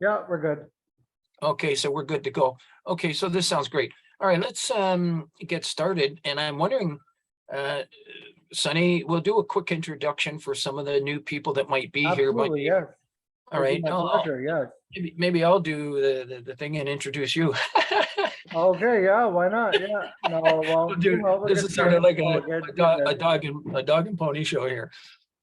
Yeah, we're good. Okay, so we're good to go. Okay, so this sounds great. All right, let's get started. And I'm wondering, Sonny, we'll do a quick introduction for some of the new people that might be here. Absolutely, yes. All It'd be right. my pleasure, yes. Maybe I'll do the thing and introduce you. Okay, yeah, why not? Yeah. No, well, Dude, we'll this get is sort of like started. a dog and pony show here.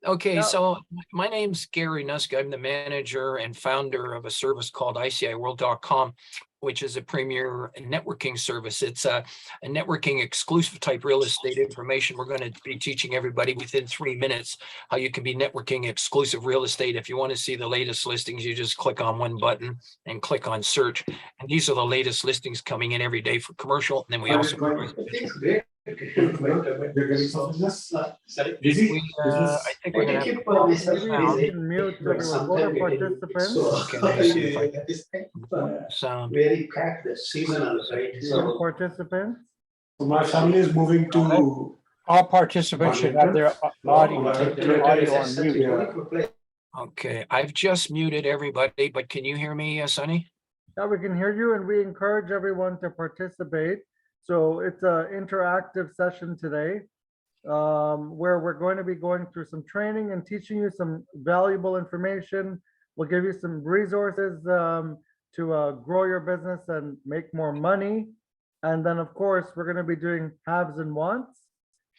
Okay, Yeah. so my name's Gary Nusca. I'm the manager and founder of a service called ICIWorld.com, which is a premier networking service. It's a networking exclusive type real estate information. We're going to be teaching everybody within 3 minutes how you can be networking exclusive real estate. If you want to see the latest listings, you just click on one button and click on search. And these are the latest listings coming in every day for commercial. And then we also Great. I think we're gonna have Maybe you can mute everyone. Go to participants. Okay, let me see if sound. Very packed season, right? Go to So participants. My family is moving to. All participants should have their audio on mute. Okay, I've just muted everybody, but can you hear me, Sonny? Yeah, we can hear you and we encourage everyone to participate. So it's an interactive session today where we're going to be going through some training and teaching you some valuable information. We'll give you some resources to grow your business and make more money. And then, of course, we're going to be doing haves and wants.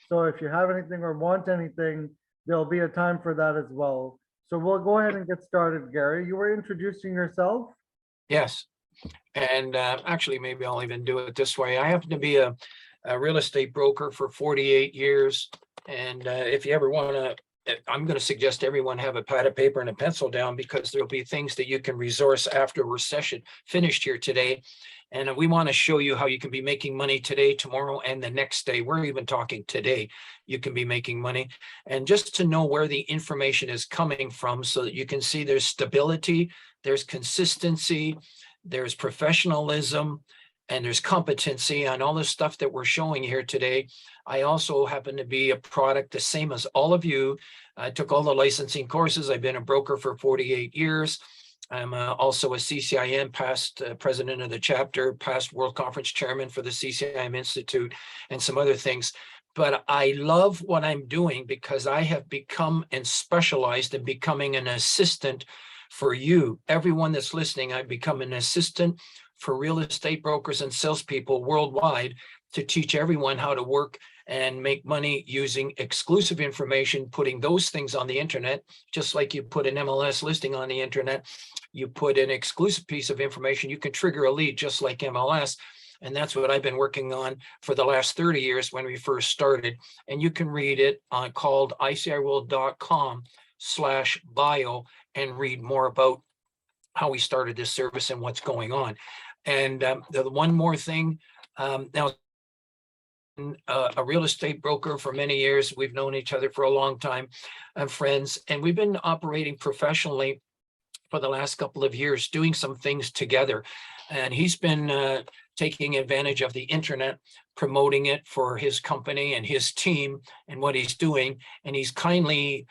So if you have anything or want anything, there'll be a time for that as well. So we'll go ahead and get started, Gary. You were introducing yourself. Yes. And actually, maybe I'll even do it this way. I happen to be a real estate broker for 48 years. And if you ever want to, I'm going to suggest everyone have a pad of paper and a pencil down, because there'll be things that you can resource after we're finished here today. And we want to show you how you can be making money today, tomorrow, and the next day. We're even talking today. You can be making money. And just to know where the information is coming from so that you can see there's stability, there's consistency, there's professionalism, and there's competency on all the stuff that we're showing here today. I also happen to be a product the same as all of you. I took all the licensing courses. I've been a broker for 48 years. I'm also a CCIM, past president of the chapter, past World Conference chairman for the CCIM Institute, and some other things. But I love what I'm doing because I have become and specialized in becoming an assistant for you. Everyone that's listening, I've become an assistant for real estate brokers and salespeople worldwide to teach everyone how to work and make money using exclusive information, putting those things on the internet, just like you put an MLS listing on the internet. You put an exclusive piece of information, you can trigger a lead just like MLS. And that's what I've been working on for the last 30 years when we first started. And you can read it on called ICIWorld.com/bio and read more about how we started this service and what's going on. And the one more thing, now, a real estate broker for many years. We've known each other for a long time, friends, and we've been operating professionally for the last couple of years, doing some things together. And he's been taking advantage of the internet, promoting it for his company and his team and what he's doing. And he's kindly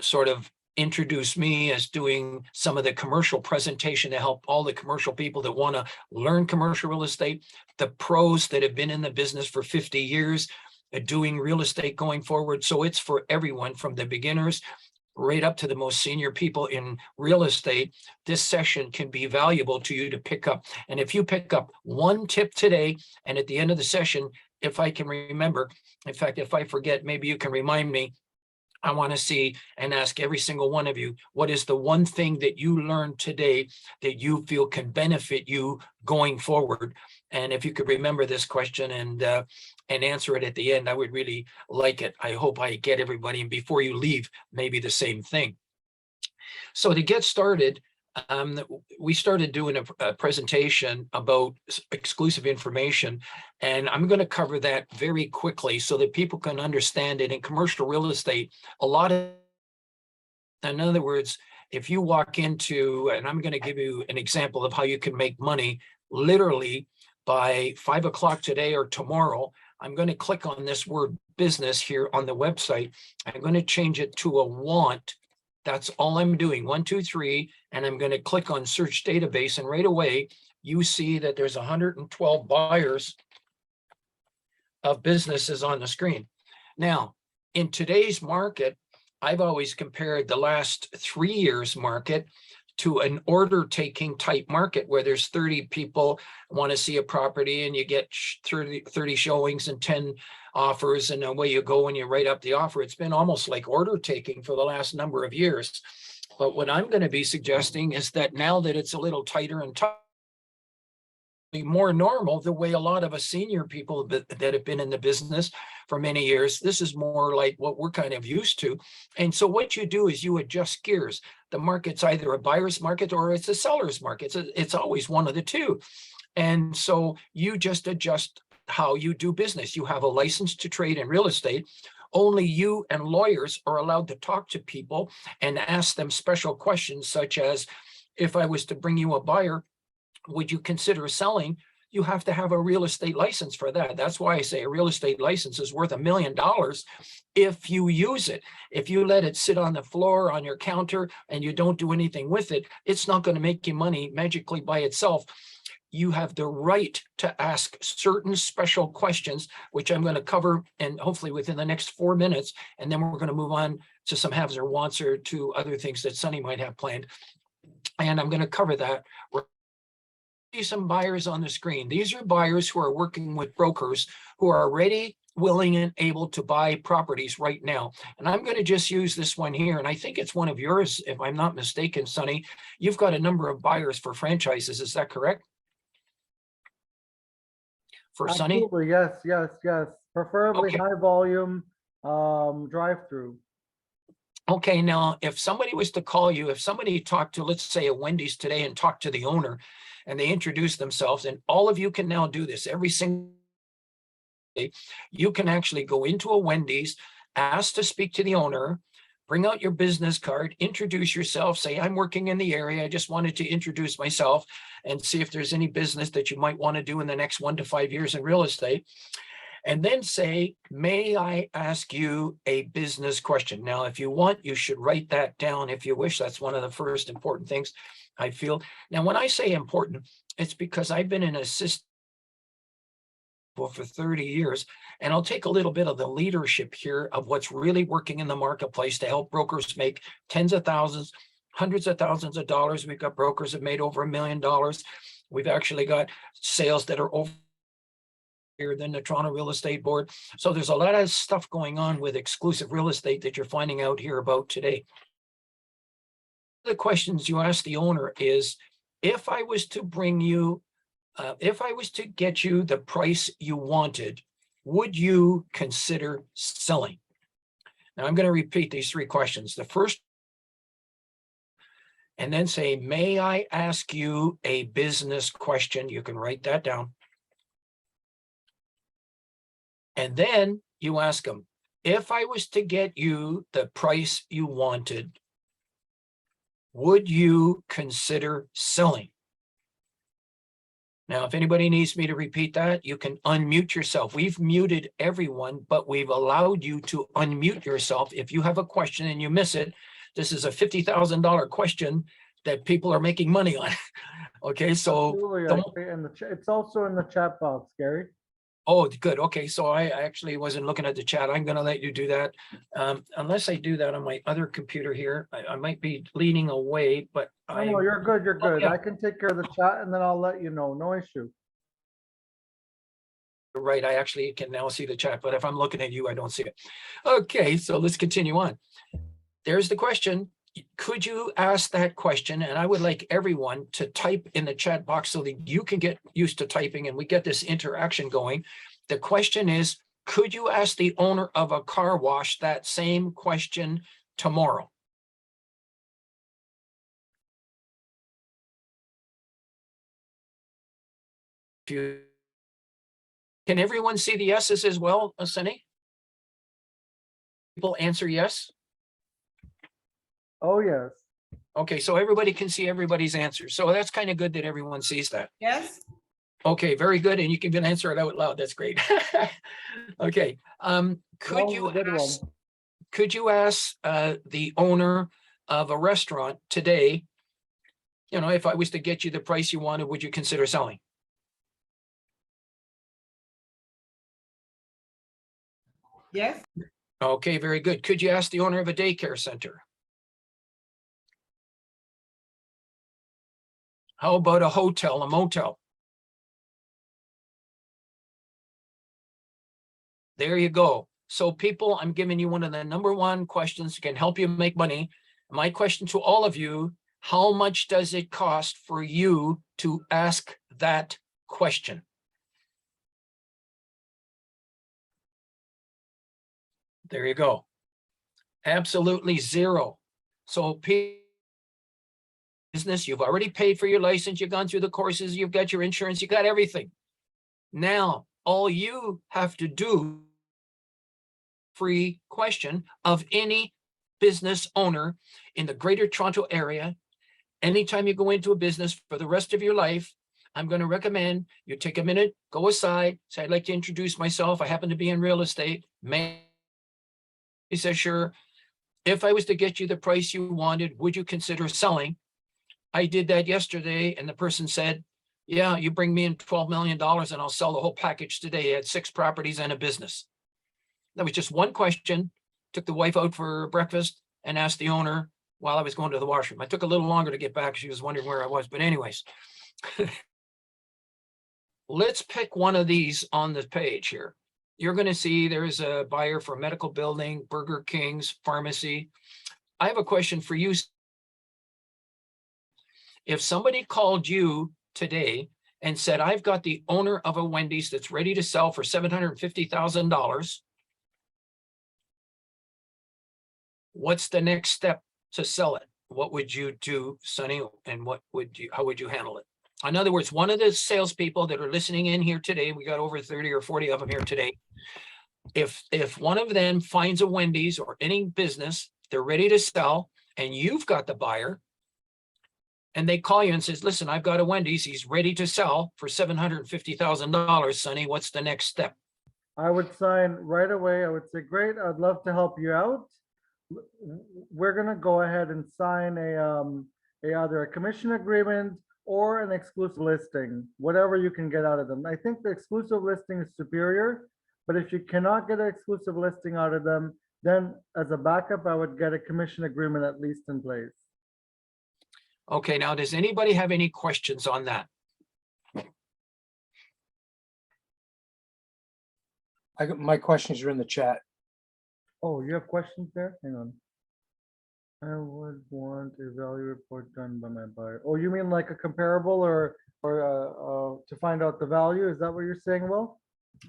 sort of introduced me as doing some of the commercial presentation to help all the commercial people that want to learn commercial real estate, the pros that have been in the business for 50 years, doing real estate going forward. So it's for everyone, from the beginners right up to the most senior people in real estate. This session can be valuable to you to pick up. And if you pick up one tip today, and at the end of the session, if I can remember, in fact, if I forget, maybe you can remind me. I want to see and ask every single one of you, what is the one thing that you learned today that you feel can benefit you going forward? And if you could remember this question and answer it at the end, I would really like it. I hope I get everybody, and before you leave, maybe the same thing. So to get started, we started doing a presentation about exclusive information, and I'm going to cover that very quickly so that people can understand it. In commercial real estate, in other words, if you walk into, and I'm going to give you an example of how you can make money literally by 5 o'clock today or tomorrow. I'm going to click on this word business here on the website. I'm going to change it to a want. That's all I'm doing, 1, 2, 3, and I'm going to click on search database, and right away you see that there's 112 buyers of businesses on the screen. Now, in today's market, I've always compared the last 3 years market to an order taking type market where there's 30 people want to see a property and you get 30 showings and 10 offers, and away you go and you write up the offer. It's been almost like order taking for the last number of years. But what I'm going to be suggesting is that now that it's a little tighter and more normal, the way a lot of us senior people that have been in the business for many years, this is more like what we're kind of used to. And so what you do is you adjust gears. The market's either a buyer's market or it's a seller's market. It's always one of the two. And so you just adjust how you do business. You have a license to trade in real estate. Only you and lawyers are allowed to talk to people and ask them special questions, such as, if I was to bring you a buyer, would you consider selling? You have to have a real estate license for that. That's why I say a real estate license is worth $1 million if you use it. If you let it sit on the floor on your counter and you don't do anything with it, it's not going to make you money magically by itself. You have the right to ask certain special questions, which I'm going to cover, and hopefully within the next 4 minutes, and then we're going to move on to some haves or wants or to other things that Sunny might have planned. And I'm going to cover that. See some buyers on the screen. These are buyers who are working with brokers who are ready, willing, and able to buy properties right now. And I'm going to just use this one here. And I think it's one of yours, if I'm not mistaken, Sunny. You've got a number of buyers for franchises. Is that correct? For Sunny? Absolutely, yes. Preferably Okay. high volume drive-through. Okay, now if somebody was to call you, if somebody talked to, let's say, a Wendy's today and talked to the owner and they introduce themselves, and all of you can now do this every single day. You can actually go into a Wendy's, ask to speak to the owner, bring out your business card, introduce yourself, say, I'm working in the area. I just wanted to introduce myself and see if there's any business that you might want to do in the next 1 to 5 years in real estate. And then say, may I ask you a business question? Now, if you want, you should write that down if you wish. That's one of the first important things I feel. Now, when I say important, it's because I've been an assistant for 30 years, and I'll take a little bit of the leadership here of what's really working in the marketplace to help brokers make tens of thousands, hundreds of thousands of dollars. We've got brokers that made over $1 million. We've actually got sales that are over than the Toronto Real Estate Board. So there's a lot of stuff going on with exclusive real estate that you're finding out here about today. The questions you ask the owner is, if I was to bring you, if I was to get you the price you wanted, would you consider selling? Now I'm going to repeat these 3 questions. The first, and then say, may I ask you a business question? You can write that down. And then you ask them, if I was to get you the price you wanted, would you consider selling? Now, if anybody needs me to repeat that, you can unmute yourself. We've muted everyone, but we've allowed you to unmute yourself. If you have a question and you miss it, this is a $50,000 question that people are making money on. Okay, so Absolutely, and it's also in the chat box, Gary. oh, good. Okay, so I actually wasn't looking at the chat. I'm going to let you do that. Unless I do that on my other computer here, I might be leaning away, but No, you're good. You're good. yeah. I can take care of the chat and then I'll let you know. No issue. Right, I actually can now see the chat, but if I'm looking at you, I don't see it. Okay, so let's continue on. There's the question. Could you ask that question? And I would like everyone to type in the chat box so that you can get used to typing and we get this interaction going. The question is, could you ask the owner of a car wash that same question tomorrow? Can everyone see the yeses as well, Sunny? People answer yes? Oh, yes. Okay, so everybody can see everybody's answers. So that's kind of good that everyone sees that. Yes. Okay, very good. And you can even answer it out loud. That's great. Okay. That was a good one. Could you ask the owner of a restaurant today, you know, if I was to get you the price you wanted, would you consider selling? Yes, Okay, very good. Could you ask the owner of a daycare center? How about a hotel, a motel? There you go. So people, I'm giving you one of the number one questions that can help you make money. My question to all of you, how much does it cost for you to ask that question? There you go. Absolutely zero. So business, you've already paid for your license, you've gone through the courses, you've got your insurance, you got everything. Now, all you have to do, free question of any business owner in the Greater Toronto area, anytime you go into a business for the rest of your life, I'm going to recommend you take a minute, go aside, say, I'd like to introduce myself. I happen to be in real estate. He says, sure. If I was to get you the price you wanted, would you consider selling? I did that yesterday, and the person said, yeah, you bring me in $12 million and I'll sell the whole package today. He had 6 properties and a business. That was just one question. Took the wife out for breakfast and asked the owner while I was going to the washroom. I took a little longer to get back. She was wondering where I was, but anyways. Let's pick one of these on the page here. You're going to see there's a buyer for a medical building, Burger King's, pharmacy. I have a question for you. If somebody called you today and said, I've got the owner of a Wendy's that's ready to sell for $750,000, what's the next step to sell it? What would you do, Sonny? And how would you handle it? In other words, one of the salespeople that are listening in here today, we got over 30 or 40 of them here today. If one of them finds a Wendy's or any business, they're ready to sell, and you've got the buyer, and they call you and says, listen, I've got a Wendy's, he's ready to sell for $750,000, Sonny, what's the next step? I would sign right away. I would say, great, I'd love to help you out. We're gonna go ahead and sign either a commission agreement or an exclusive listing, whatever you can get out of them. I think the exclusive listing is superior, but if you cannot get an exclusive listing out of them, then as a backup, I would get a commission agreement at least in place. Okay, now, does anybody have any questions on that? My questions are in the chat. Oh, you have questions there? Hang on. I would want a value report done by my buyer. Oh, you mean like a comparable or to find out the value? Is that what you're saying, Will?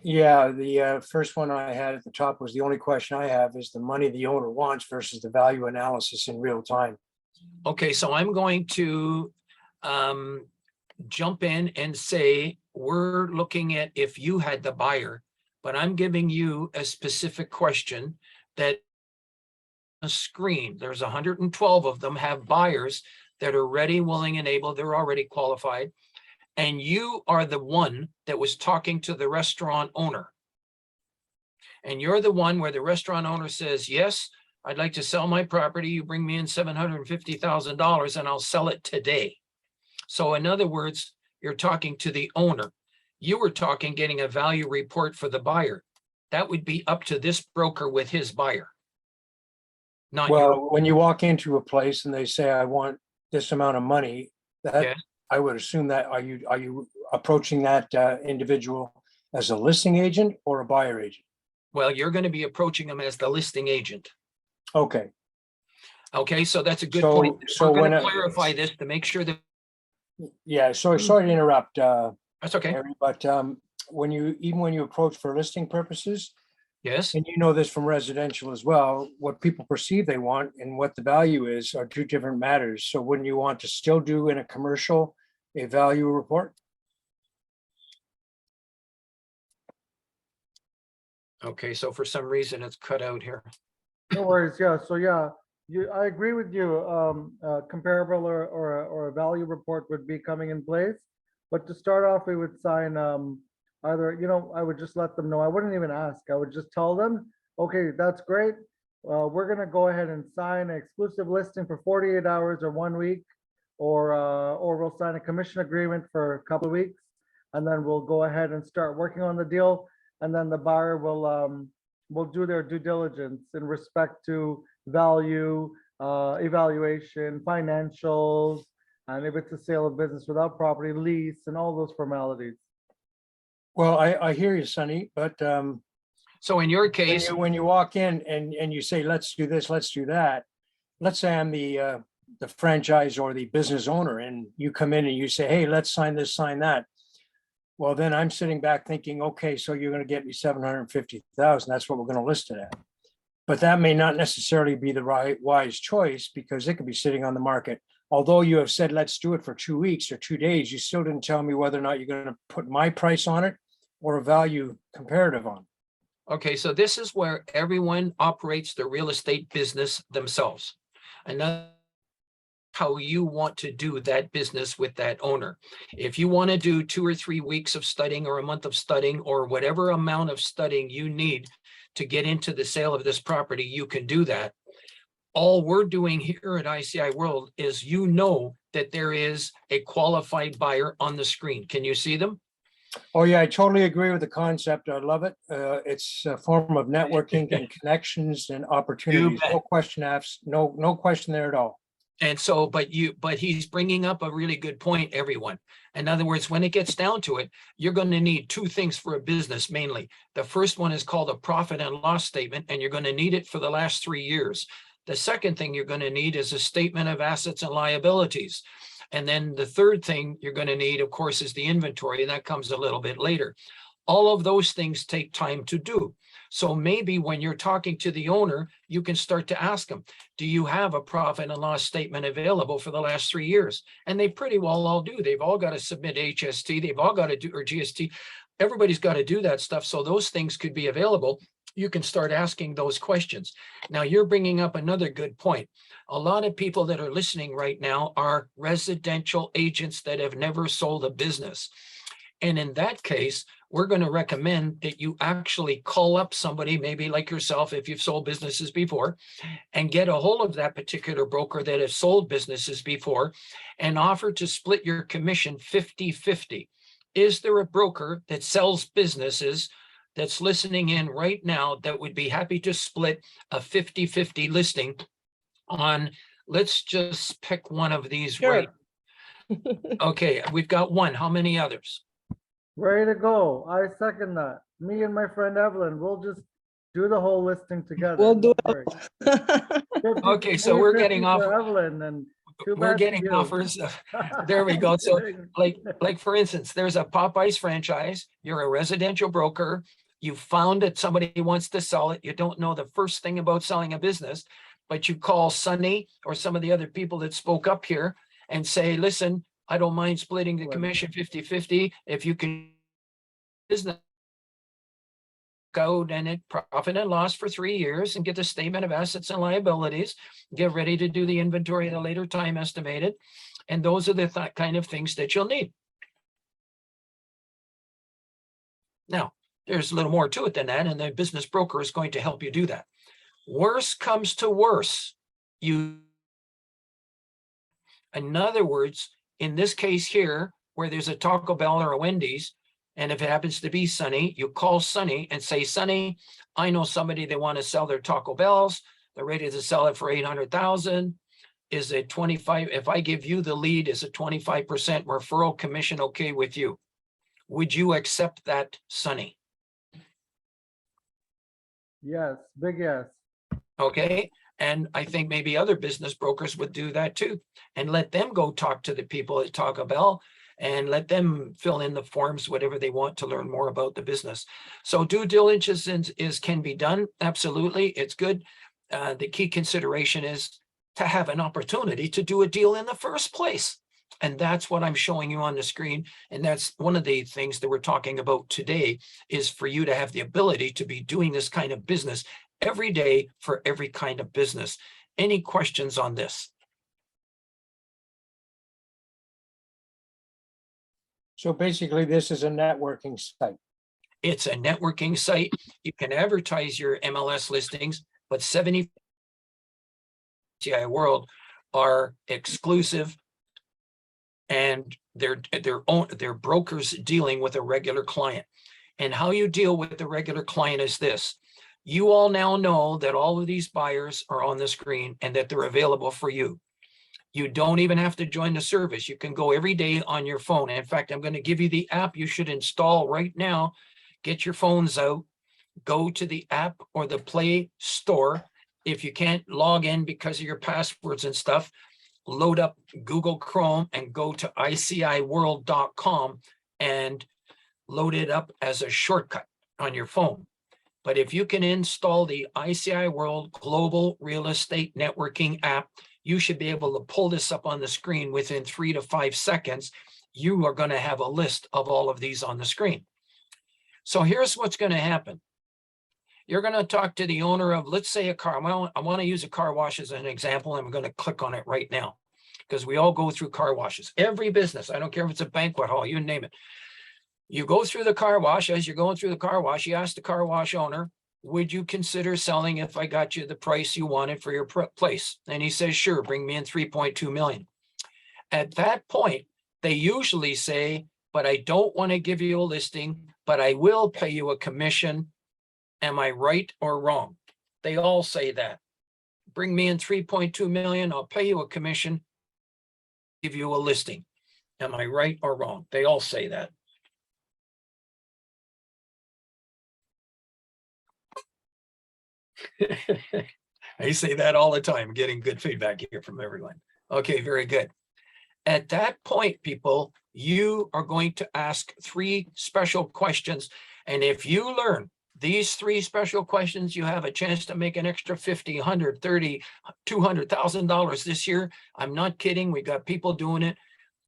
Yeah, the first one I had at the top was the only question I have is the money the owner wants versus the value analysis in real time. Okay, so I'm going to jump in and say, we're looking at if you had the buyer, but I'm giving you a specific question that a screen, there's 112 of them have buyers that are ready, willing, and able, they're already qualified. And you are the one that was talking to the restaurant owner. And you're the one where the restaurant owner says, yes, I'd like to sell my property. You bring me in $750,000 and I'll sell it today. So in other words, you're talking to the owner. You were talking getting a value report for the buyer. That would be up to this broker with his buyer. Not you. Well, when you walk into a place and they say, I want this amount of money, that Yeah. I would assume that are you approaching that individual as a listing agent or a buyer agent? Well, you're going to be approaching them as the listing agent. Okay. Okay, so that's a good So- point. so We're going when to clarify this to make sure that Yeah, sorry to interrupt, that's okay. Harry, but when you approach for listing purposes, Yes. and you know this from residential as well, what people perceive they want and what the value is are two different matters. So wouldn't you want to still do in a commercial a value report? Okay, so for some reason it's cut out here. No worries. Yeah. So yeah, I agree with you. Comparable or a value report would be coming in place. But to start off, we would sign either, I would just let them know. I wouldn't even ask. I would just tell them, okay, that's great. we're gonna go ahead and sign an exclusive listing for 48 hours or 1 week, or we'll sign a commission agreement for a couple of weeks, and then we'll go ahead and start working on the deal, and then the buyer will do their due diligence in respect to value, evaluation, financials, and if it's a sale of business without property, lease, and all those formalities. Well, I hear you, Sonny, but So in your case, when you walk in and you say, let's do this, let's do that. Let's say I'm the franchise or the business owner, and you come in and you say, hey, let's sign this, sign that. Well, then I'm sitting back thinking, okay, so you're going to get me 750,000. That's what we're going to list it at. But that may not necessarily be the right wise choice, because it could be sitting on the market. Although you have said, let's do it for 2 weeks or 2 days, you still didn't tell me whether or not you're going to put my price on it or a value comparative on it. okay, so this is where everyone operates the real estate business themselves. Another, how you want to do that business with that owner. If you want to do 2 or 3 weeks of studying or a month of studying or whatever amount of studying you need to get into the sale of this property, you can do that. All we're doing here at ICIWorld is, you know, that there is a qualified buyer on the screen. Can you see them? Oh, yeah, I totally agree with the concept. I love it. It's a form of networking and connections and opportunities. bet. No question asked, no question there at all. And so, but he's bringing up a really good point, everyone. In other words, when it gets down to it, you're going to need 2 things for a business mainly. The first one is called a profit and loss statement, and you're going to need it for the last 3 years. The second thing you're going to need is a statement of assets and liabilities. And then the third thing you're going to need, of course, is the inventory, and that comes a little bit later. All of those things take time to do. So maybe when you're talking to the owner, you can start to ask them, do you have a profit and loss statement available for the last 3 years? And they pretty well all do. They've all got to submit HST. They've all got to do, or GST. Everybody's got to do that stuff. So those things could be available. You can start asking those questions. Now you're bringing up another good point. A lot of people that are listening right now are residential agents that have never sold a business. And in that case, we're going to recommend that you actually call up somebody, maybe like yourself, if you've sold businesses before, and get a hold of that particular broker that has sold businesses before and offer to split your commission 50-50. Is there a broker that sells businesses that's listening in right now that would be happy to split a 50-50 listing on, let's just pick one of these, Sure. right? Okay, we've got one. How many others? Ready to go. I second that. Me and my friend Evelyn, we'll just do the whole listing together. We'll do Don't it. worry. 50 Okay, so maybe we're 50 getting for off. Evelyn, and too We're bad for getting you. offers. There we go. So like for instance, there's a Popeyes franchise. You're a residential broker. You found that somebody wants to sell it. You don't know the first thing about selling a business, but you call Sonny or some of the other people that spoke up here and say, listen, I don't mind splitting the commission 50-50 if you can business code and it profit and loss for 3 years and get the statement of assets and liabilities, get ready to do the inventory at a later time estimated. And those are the kind of things that you'll need. Now, there's a little more to it than that, and the business broker is going to help you do that. Worse comes to worse. In other words, in this case here, where there's a Taco Bell or a Wendy's, and if it happens to be Sonny, you call Sonny and say, Sonny, I know somebody that want to sell their Taco Bells. They're ready to sell it for 800,000. Is it 25? If I give you the lead, is a 25% referral commission okay with you? Would you accept that, Sonny? Yes, big yes. Okay. And I think maybe other business brokers would do that too, and let them go talk to the people at Taco Bell and let them fill in the forms, whatever they want to learn more about the business. So due diligence can be done. Absolutely. It's good. The key consideration is to have an opportunity to do a deal in the first place. And that's what I'm showing you on the screen. And that's one of the things that we're talking about today, is for you to have the ability to be doing this kind of business every day for every kind of business. Any questions on this? So basically, this is a networking site. It's a networking site. You can advertise your MLS listings. but 70 ICIWorld are exclusive, and they're brokers dealing with a regular client. And how you deal with the regular client is this. You all now know that all of these buyers are on the screen and that they're available for you. You don't even have to join the service. You can go every day on your phone. In fact, I'm going to give you the app you should install right now. Get your phones out, go to the app or the Play Store. If you can't log in because of your passwords and stuff, load up Google Chrome and go to ICIWorld.com and load it up as a shortcut on your phone. But if you can install the ICIWorld Global Real Estate Networking app, you should be able to pull this up on the screen within 3 to 5 seconds. You are going to have a list of all of these on the screen. So here's what's going to happen. You're going to talk to the owner of, let's say, a car. Well, I want to use a car wash as an example. I'm going to click on it right now because we all go through car washes. Every business, I don't care if it's a banquet hall, you name it. You go through the car wash. As you're going through the car wash, you ask the car wash owner, would you consider selling if I got you the price you wanted for your place? And he says, sure, bring me in 3.2 million. At that point, they usually say, but I don't want to give you a listing, but I will pay you a commission. Am I right or wrong? They all say that. Bring me in 3.2 million, I'll pay you a commission, give you a listing. Am I right or wrong? They all say that. I say that all the time, getting good feedback here from everyone. Okay, very good. At that point, people, you are going to ask 3 special questions. And if you learn these 3 special questions, you have a chance to make an extra $50, $100, $30, $200,000 this year. I'm not kidding. We got people doing it.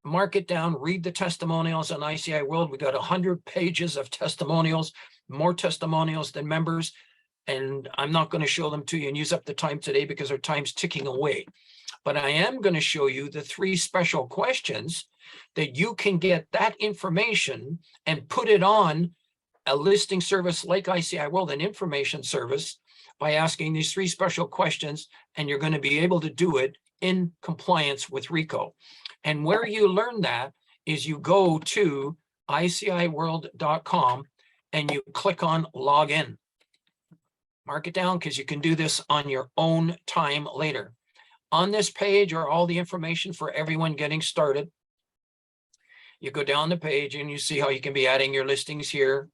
Mark it down, read the testimonials on ICIWorld. We got 100 pages of testimonials, more testimonials than members. And I'm not going to show them to you and use up the time today because our time's ticking away. But I am going to show you the 3 special questions that you can get that information and put it on a listing service like ICIWorld, an information service, by asking these 3 special questions, and you're going to be able to do it in compliance with RICO. And where you learn that is you go to ICIWorld.com and you click on login. Mark it down because you can do this on your own time later. On this page are all the information for everyone getting started. You go down the page and you see how you can be adding your listings here.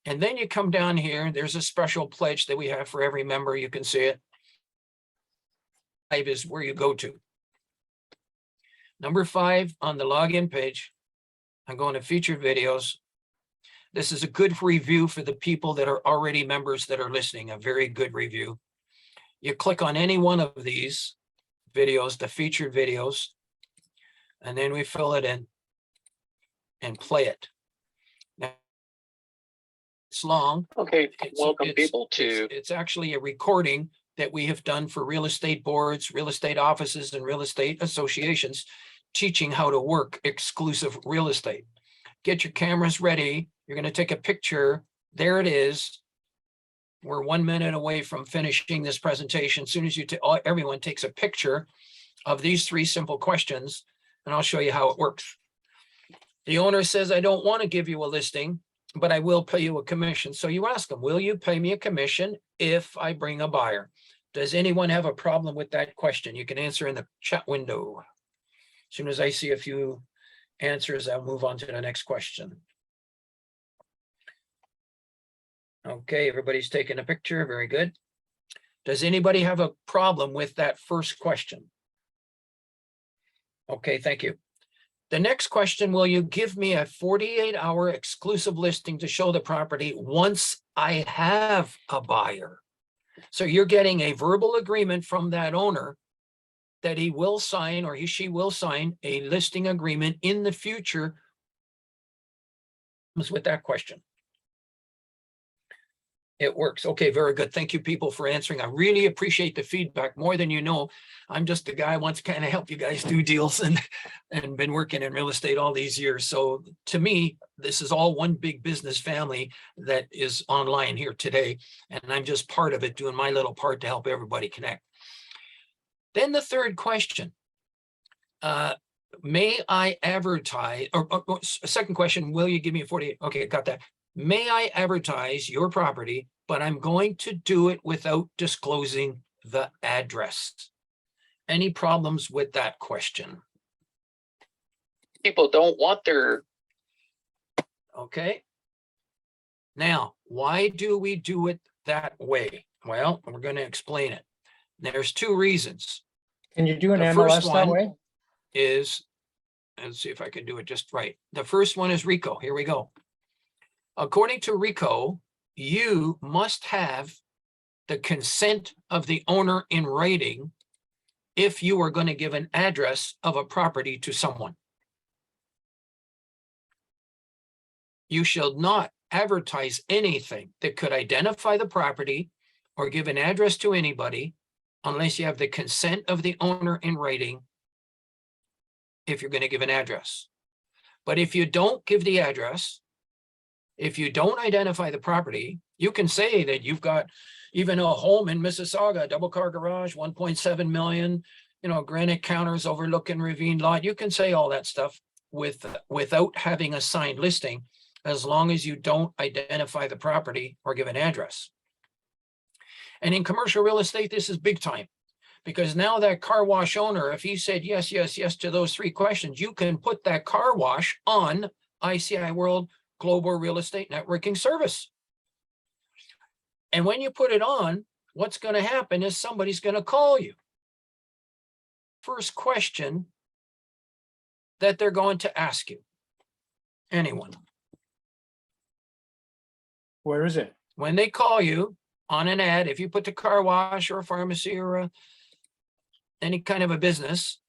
And then you come down here, there's a special pledge that we have for every member. You can see it. 5 is where you go to. Number 5 on the login page, I'm going to featured videos. This is a good review for the people that are already members that are listening, a very good review. You click on any one of these videos, the featured videos, and then we fill it in and play it. Now, it's long. Okay, welcome people It's actually a recording that we have done for real estate boards, real estate offices, and real estate associations, teaching how to work exclusive real estate. Get your cameras ready. You're going to take a picture. There it is. We're 1 minute away from finishing this presentation. As soon as everyone takes a picture of these 3 simple questions, and I'll show you how it works. The owner says, I don't want to give you a listing, but I will pay you a commission. So you ask them, will you pay me a commission if I bring a buyer? Does anyone have a problem with that question? You can answer in the chat window. As soon as I see a few answers, I'll move on to the next question. Okay, everybody's taking a picture. Very good. Does anybody have a problem with that first question? Okay, thank you. The next question, will you give me a 48-hour exclusive listing to show the property once I have a buyer? So you're getting a verbal agreement from that owner that he will sign, or she will sign a listing agreement in the future with that question. It works. Okay, very good. Thank you, people, for answering. I really appreciate the feedback more than you know. I'm just a guy who wants to kind of help you guys do deals and been working in real estate all these years. So to me, this is all one big business family that is online here today. And I'm just part of it, doing my little part to help everybody connect. Then the third question. May I advertise, or second question, will you give me a 48? Okay, got that. May I advertise your property, but I'm going to do it without disclosing the address? Any problems with that question? People don't want their. Okay. Now, why do we do it that way? Well, we're going to explain it. There's two reasons. Can you do an The first MLS that one way? is, let's see if I can do it just right. The first one is RICO. Here we go. According to RICO, you must have the consent of the owner in writing if you are going to give an address of a property to someone. You shall not advertise anything that could identify the property or give an address to anybody unless you have the consent of the owner in writing if you're going to give an address. But if you don't give the address, if you don't identify the property, you can say that you've got even a home in Mississauga, double car garage, 1.7 million, granite counters overlooking ravine lot. You can say all that stuff without having a signed listing, as long as you don't identify the property or give an address. And in commercial real estate, this is big time, because now that car wash owner, if he said yes, yes, yes to those three questions, you can put that car wash on ICIWorld Global Real Estate Networking Service. And when you put it on, what's going to happen is somebody's going to call you. First question that they're going to ask you. Anyone. Where is it? When they call you on an ad, if you put the car wash or a pharmacy or any kind of a business,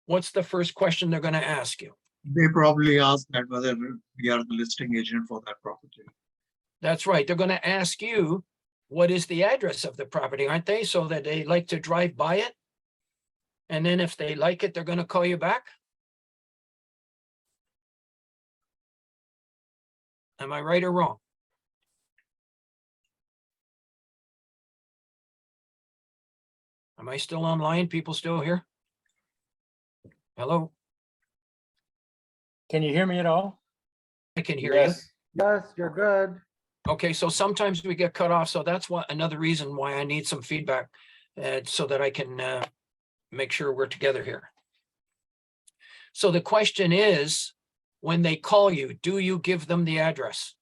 what's the first question they're going to ask you? They probably ask that whether we are the listing agent for that property. That's right. They're going to ask you, what is the address of the property, aren't they? So that they like to drive by it. And then if they like it, they're going to call you back. Am I right or wrong? Am I still online? People still here? Hello? Can you hear me at all? I can hear you. Yes, you're good. Okay, so sometimes we get cut off. So that's another reason why I need some feedback so that I can make sure we're together here. So the question is, when they call you, do you give them the address?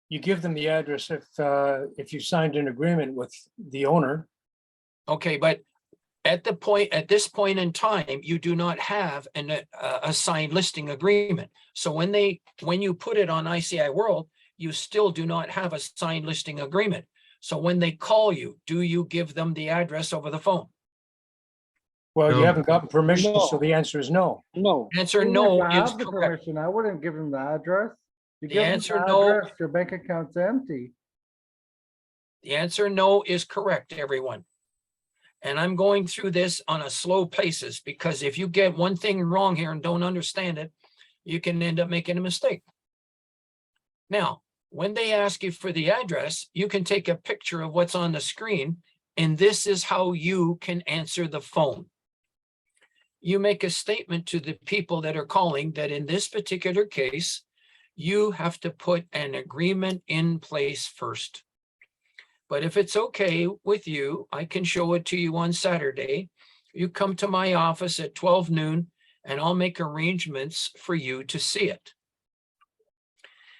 You give them the address if you signed an agreement with the owner. Okay, but at this point in time, you do not have a signed listing agreement. So when you put it on ICIWorld, you still do not have a signed listing agreement. So when they call you, do you give them the address over the phone? Well, you No. haven't gotten permission, so No. the answer is no. No. Answer Even no if I is have the correct. permission, I wouldn't give them the address. You The give them answer the no. address, your bank account's empty. The answer no is correct, everyone. And I'm going through this on a slow basis, because if you get one thing wrong here and don't understand it, you can end up making a mistake. Now, when they ask you for the address, you can take a picture of what's on the screen, and this is how you can answer the phone. You make a statement to the people that are calling that in this particular case, you have to put an agreement in place first. But if it's okay with you, I can show it to you on Saturday. You come to my office at 12 noon and I'll make arrangements for you to see it.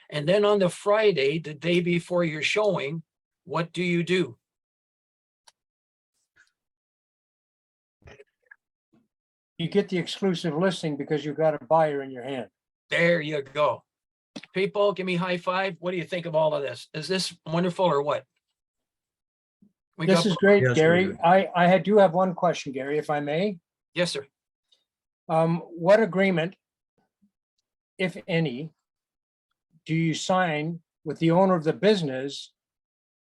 And then on the Friday, the day before your showing, what do? You get the exclusive listing because you've got a buyer in your hand. There you go. People, give me high five. What do you think of all of this? Is this wonderful or what? This is great, Yes, Gary. we do. I do have one question, Gary, if I may. Yes, sir. What agreement, if any, do you sign with the owner of the business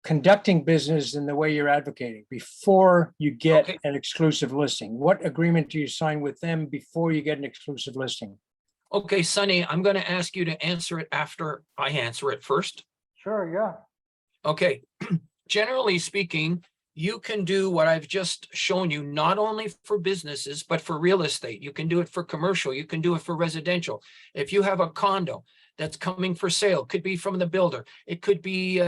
conducting business in the way you're advocating before you get Okay. an exclusive listing? What agreement do you sign with them before you get an exclusive listing? Okay, Sonny, I'm going to ask you to answer it after I answer it first. Sure, yeah. Okay, generally speaking, you can do what I've just shown you, not only for businesses, but for real estate. You can do it for commercial. You can do it for residential. If you have a condo that's coming for sale, could be from the builder. It could be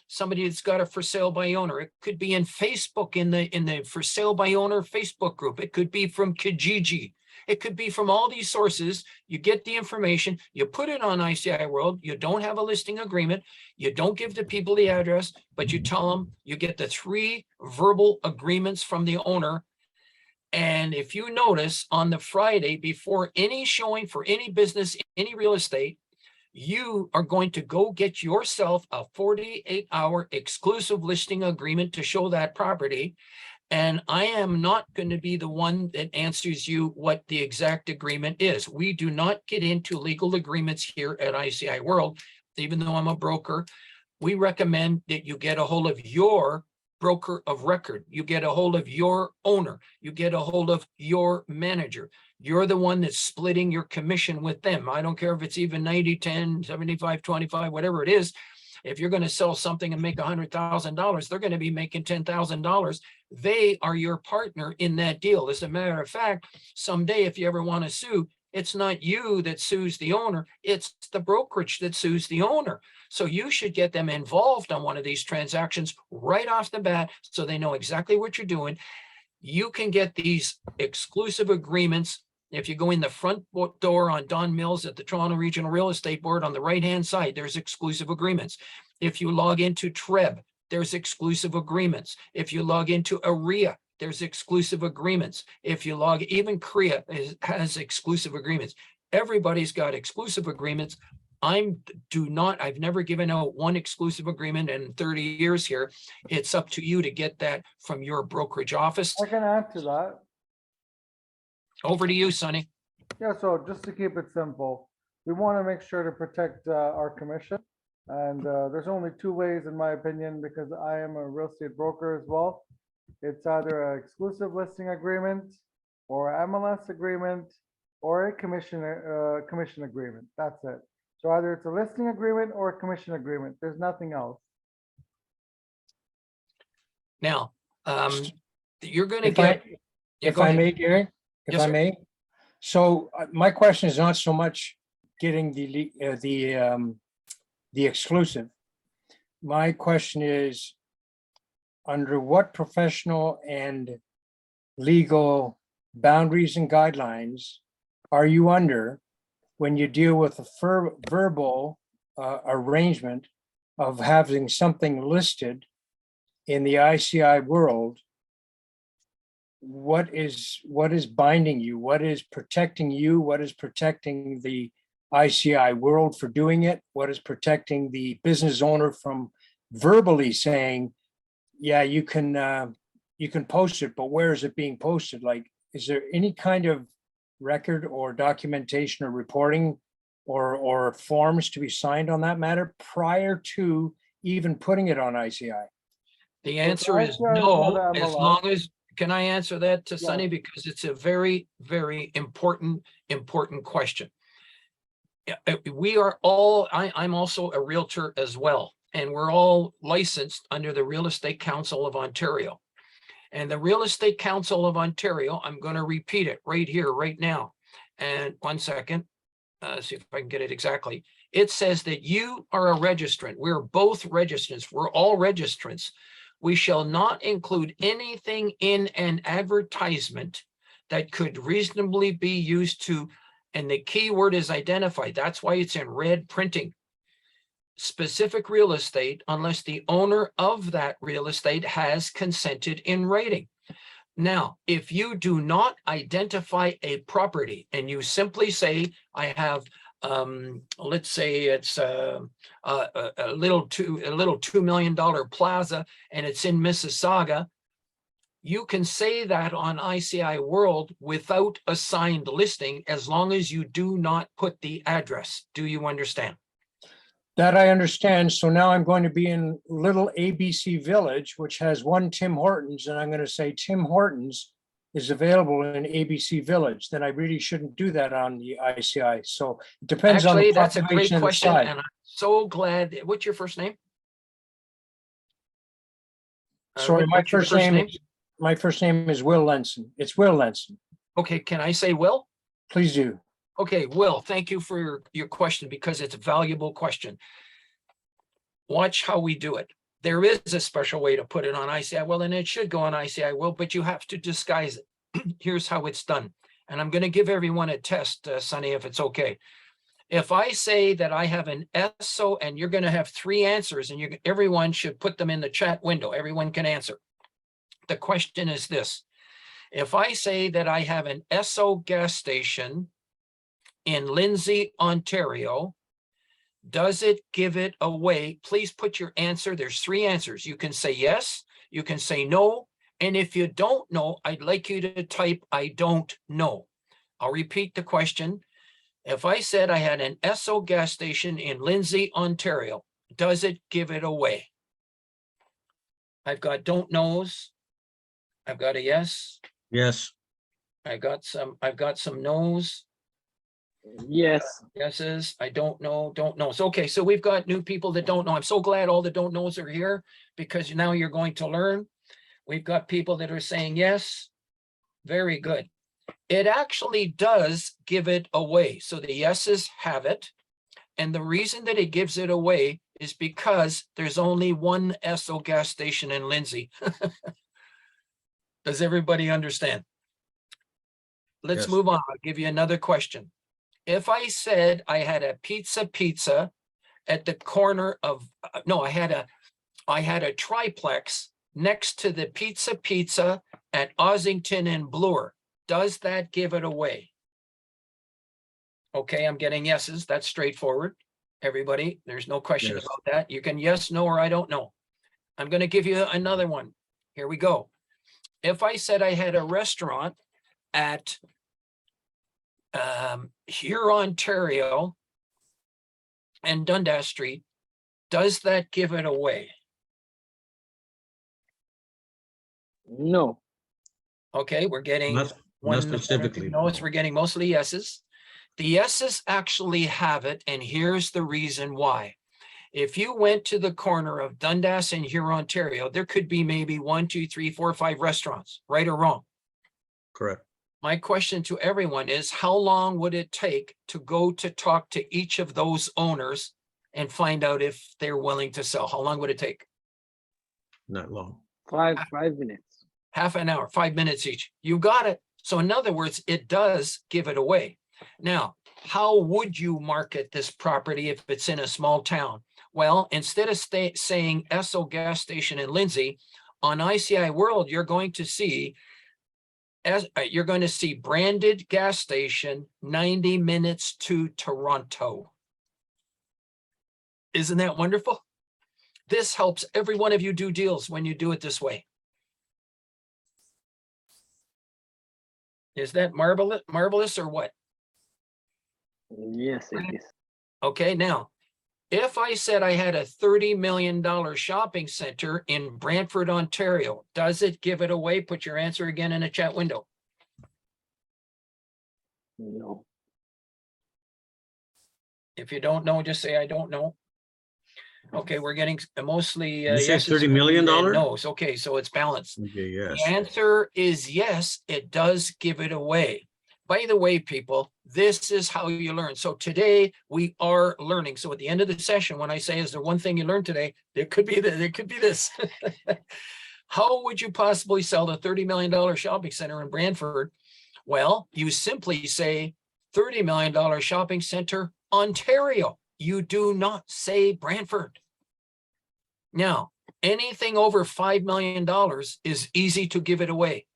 somebody that's got a for sale by owner. It could be in Facebook in the for sale by owner Facebook group. It could be from Kijiji. It could be from all these sources. You get the information, you put it on ICIWorld. You don't have a listing agreement. You don't give the people the address, but you tell them you get the 3 verbal agreements from the owner. And if you notice, on the Friday before any showing for any business, any real estate, you are going to go get yourself a 48-hour exclusive listing agreement to show that property. And I am not going to be the one that answers you what the exact agreement is. We do not get into legal agreements here at ICIWorld, even though I'm a broker. We recommend that you get a hold of your broker of record. You get a hold of your owner. You get a hold of your manager. You're the one that's splitting your commission with them. I don't care if it's even 90, 10, 75, 25, whatever it is. If you're going to sell something and make $100,000, they're going to be making $10,000. They are your partner in that deal. As a matter of fact, someday, if you ever want to sue, it's not you that sues the owner, it's the brokerage that sues the owner. So you should get them involved on one of these transactions right off the bat so they know exactly what you're doing. You can get these exclusive agreements. If you go in the front door on Don Mills at the Toronto Regional Real Estate Board on the right-hand side, there's exclusive agreements. If you log into TREB, there's exclusive agreements. If you log into AREA, there's exclusive agreements. If you log, even CREA has exclusive agreements. Everybody's got exclusive agreements. I've never given out one exclusive agreement in 30 years here. It's up to you to get that from your brokerage office. I can add to that. Over to you, Sonny. Yeah, so just to keep it simple, we want to make sure to protect our commission. And there's only 2 ways, in my opinion, because I am a real estate broker as well. It's either an exclusive listing agreement or MLS agreement or a commission agreement. That's it. So either it's a listing agreement or a commission agreement. There's nothing else. Now, you're going to If I, get. Yeah, if go I ahead. may, Gary, if Yes, I sir. may. So my question is not so much getting the exclusive. My question is, under what professional and legal boundaries and guidelines are you under when you deal with a verbal arrangement of having something listed in the ICI world? What is binding you? What is protecting you? What is protecting the ICI world for doing it? What is protecting the business owner from verbally saying, yeah, you can post it, but where is it being posted? Like, is there any kind of record or documentation or reporting or forms to be signed on that matter prior to even putting it on ICI? The answer is ICI is no, not as MLS. long as, can I answer that to Yeah. Sonny? Because it's a very, very important question. We are all, I'm also a realtor as well, and we're all licensed under the Real Estate Council of Ontario. And the Real Estate Council of Ontario, I'm going to repeat it right here, right now. And 1 second, see if I can get it exactly. It says that you are a registrant. We're both registrants. We're all registrants. We shall not include anything in an advertisement that could reasonably be used to, and the key word is identified. That's why it's in red printing. Specific real estate, unless the owner of that real estate has consented in writing. Now, if you do not identify a property and you simply say, I have, let's say it's a little $2 million plaza and it's in Mississauga, you can say that on ICIWorld without a signed listing, as long as you do not put the address. Do you understand? That I understand. So now I'm going to be in little ABC Village, which has one Tim Hortons, and I'm going to say Tim Hortons is available in ABC Village. Then I really shouldn't do that on the ICI. So it depends on Actually, the that's a great population and the question, size. and I'm so glad. What's your first name? Sorry, my what's your first name is Will Lenson. It's Will Lenson. Okay, can I say Will? Please do. Okay, Will, thank you for your question because it's a valuable question. Watch how we do it. There is a special way to put it on ICIWorld, and it should go on ICIWorld, but you have to disguise it. Here's how it's done. And I'm going to give everyone a test, Sonny, if it's okay. If I say that I have an SO and you're going to have 3 answers and everyone should put them in the chat window, everyone can answer. The question is this. If I say that I have an SO gas station in Lindsay, Ontario, does it give it away? Please put your answer. There's 3 answers. You can say yes, you can say no, and if you don't know, I'd like you to type I don't know. I'll repeat the question. If I said I had an SO gas station in Lindsay, Ontario, does it give it away? I've got don't knows. I've got a yes. Yes. I've got some no's. Yes. Yeses, I don't know, don't know. So, okay, so we've got new people that don't know. I'm so glad all the don't knows are here because now you're going to learn. We've got people that are saying yes. Very good. It actually does give it away. So the yeses have it. And the reason that it gives it away is because there's only one SO gas station in Lindsay. Does everybody understand? Let's Yes. move on. I'll give you another question. If I said I had a pizza at the corner of, no, I had a triplex next to the pizza at Ossington and Bloor, does that give it away? Okay, I'm getting yeses. That's straightforward. Everybody, there's no question Yes. about that. You can yes, no, or I don't know. I'm going to give you another one. Here we go. If I said I had a restaurant at here, Ontario and Dundas Street, does that give it away? No. Okay, we're getting Not one specifically. no's, we're getting mostly yeses. The yeses actually have it, and here's the reason why. If you went to the corner of Dundas and Huron, Ontario, there could be maybe 1, 2, 3, 4, 5 restaurants, right or wrong. Correct. My question to everyone is, how long would it take to go to talk to each of those owners and find out if they're willing to sell? How long would it take? Not long. 5 minutes. Half an hour, 5 minutes each. You got it. So in other words, it does give it away. Now, how would you market this property if it's in a small town? Well, instead of saying SO gas station in Lindsay, on ICIWorld, you're going to see branded gas station 90 minutes to Toronto. Isn't that wonderful? This helps every one of you do deals when you do it this way. Is that marvelous or what? Yes, it is. Okay, now, if I said I had a $30 million shopping center in Brantford, Ontario, does it give it away? Put your answer again in the chat window. No. If you don't know, just say, I don't know. Okay, we're getting mostly You say yeses $30 million? and no's. Okay, so it's balanced. Okay, yes. The answer is yes, it does give it away. By the way, people, this is how you learn. So today we are learning. So at the end of the session, when I say, is there one thing you learned today? There could be this. How would you possibly sell the $30 million shopping center in Brantford? Well, you simply say $30 million shopping center, Ontario. You do not say Brantford. Now, anything over $5 million is easy to give it away.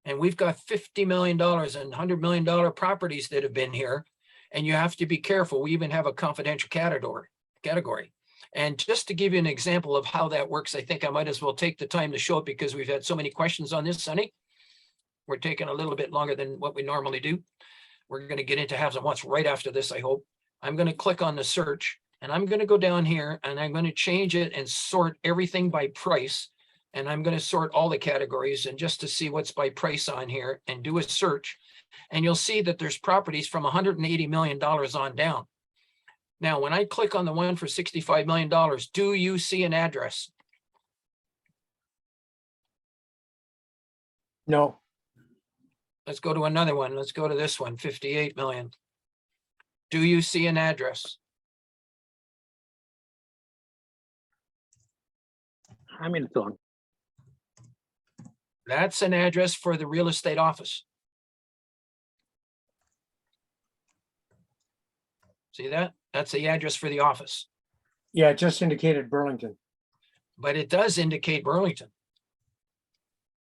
And we've got $50 million and $100 million properties that have been here. And you have to be careful. We even have a confidential category. And just to give you an example of how that works, I think I might as well take the time to show it because we've had so many questions on this, Sonny. We're taking a little bit longer than what we normally do. We're going to get into haves and wants right after this, I hope. I'm going to click on the search. And I'm going to go down here and I'm going to change it and sort everything by price. And I'm going to sort all the categories and just to see what's by price on here and do a search. And you'll see that there's properties from $180 million on down. Now, when I click on the one for $65 million, do you see an address? No, Let's go to another one. Let's go to this one, 58 million. Do you see an address? Hamilton. That's an address for the real estate office. See that? That's the address for the office, yeah, it just indicated Burlington. but it does indicate Burlington.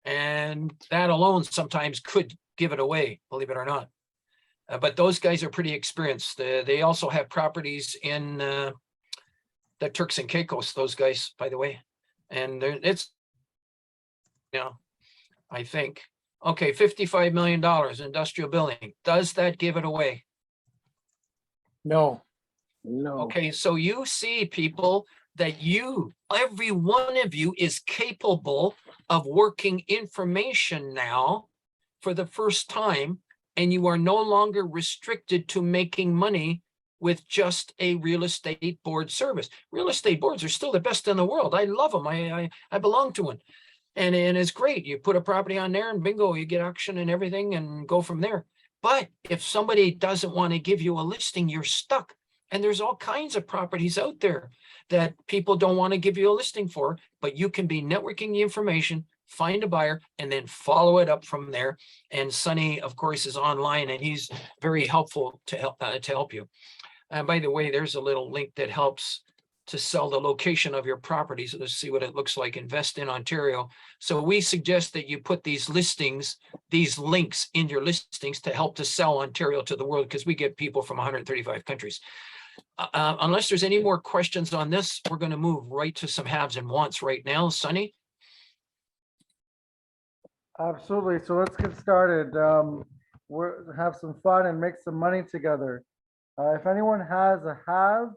And that alone sometimes could give it away, believe it or not. But those guys are pretty experienced. They also have properties in the Turks and Caicos, those guys, by the way. And it's, you know, I think, okay, $55 million industrial building. Does that give it away? No, No. Okay, so you see, people, that you, every one of you is capable of working information now for the first time, and you are no longer restricted to making money with just a real estate board service. Real estate boards are still the best in the world. I love them. I belong to one. And it's great. You put a property on there and bingo, you get auction and everything and go from there. But if somebody doesn't want to give you a listing, you're stuck. And there's all kinds of properties out there that people don't want to give you a listing for, but you can be networking the information, find a buyer, and then follow it up from there. And Sonny, of course, is online and he's very helpful to help you. And by the way, there's a little link that helps to sell the location of your property. So let's see what it looks like. Invest in Ontario. So we suggest that you put these listings, these links in your listings to help to sell Ontario to the world, because we get people from 135 countries. Unless there's any more questions on this, we're going to move right to some haves and wants right now. Sonny? Absolutely. So let's get started. We'll have some fun and make some money together. If anyone has a have,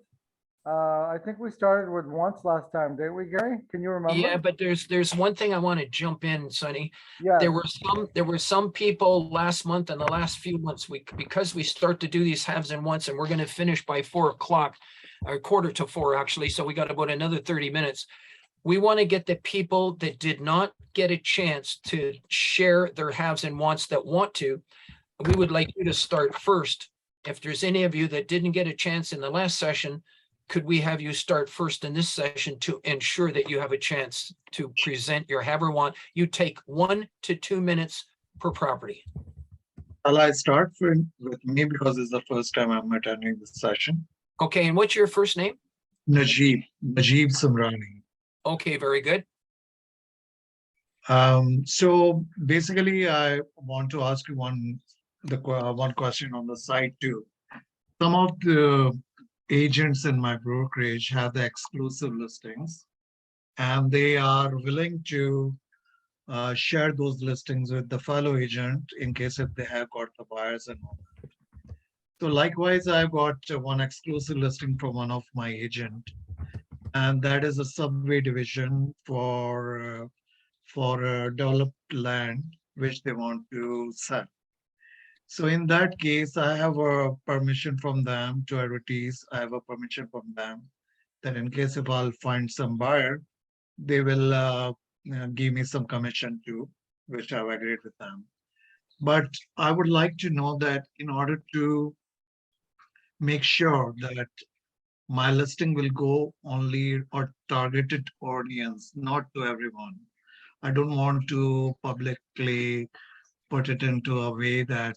I think we started with once last time, didn't we, Gary? Can you remember? Yeah, but there's one thing I want to jump in, Sonny. Yeah. There were some people last month and the last few months, because we start to do these haves and wants, and we're going to finish by 4 o'clock, or 3:45 actually. So we got about another 30 minutes. We want to get the people that did not get a chance to share their haves and wants that want to. We would like you to start first. If there's any of you that didn't get a chance in the last session, could we have you start first in this session to ensure that you have a chance to present your have or want? You take 1 to 2 minutes per property. Shall I start with me because it's the first time I'm attending this session? Okay, and what's your first name? Najib Samrani. Okay, very good. So basically, I want to ask you one question on the side too. Some of the agents in my brokerage have the exclusive listings, and they are willing to share those listings with the fellow agent in case if they have got the buyers and all that. So likewise, I've got one exclusive listing from one of my agent, and that is a subway division for developed land which they want to sell. So in that case, I have a permission from them to advertise. I have a permission from them that in case if I'll find some buyer, they will give me some commission too, which I've agreed with them. But I would like to know that in order to make sure that my listing will go only or targeted audience, not to everyone. I don't want to publicly put it into a way that,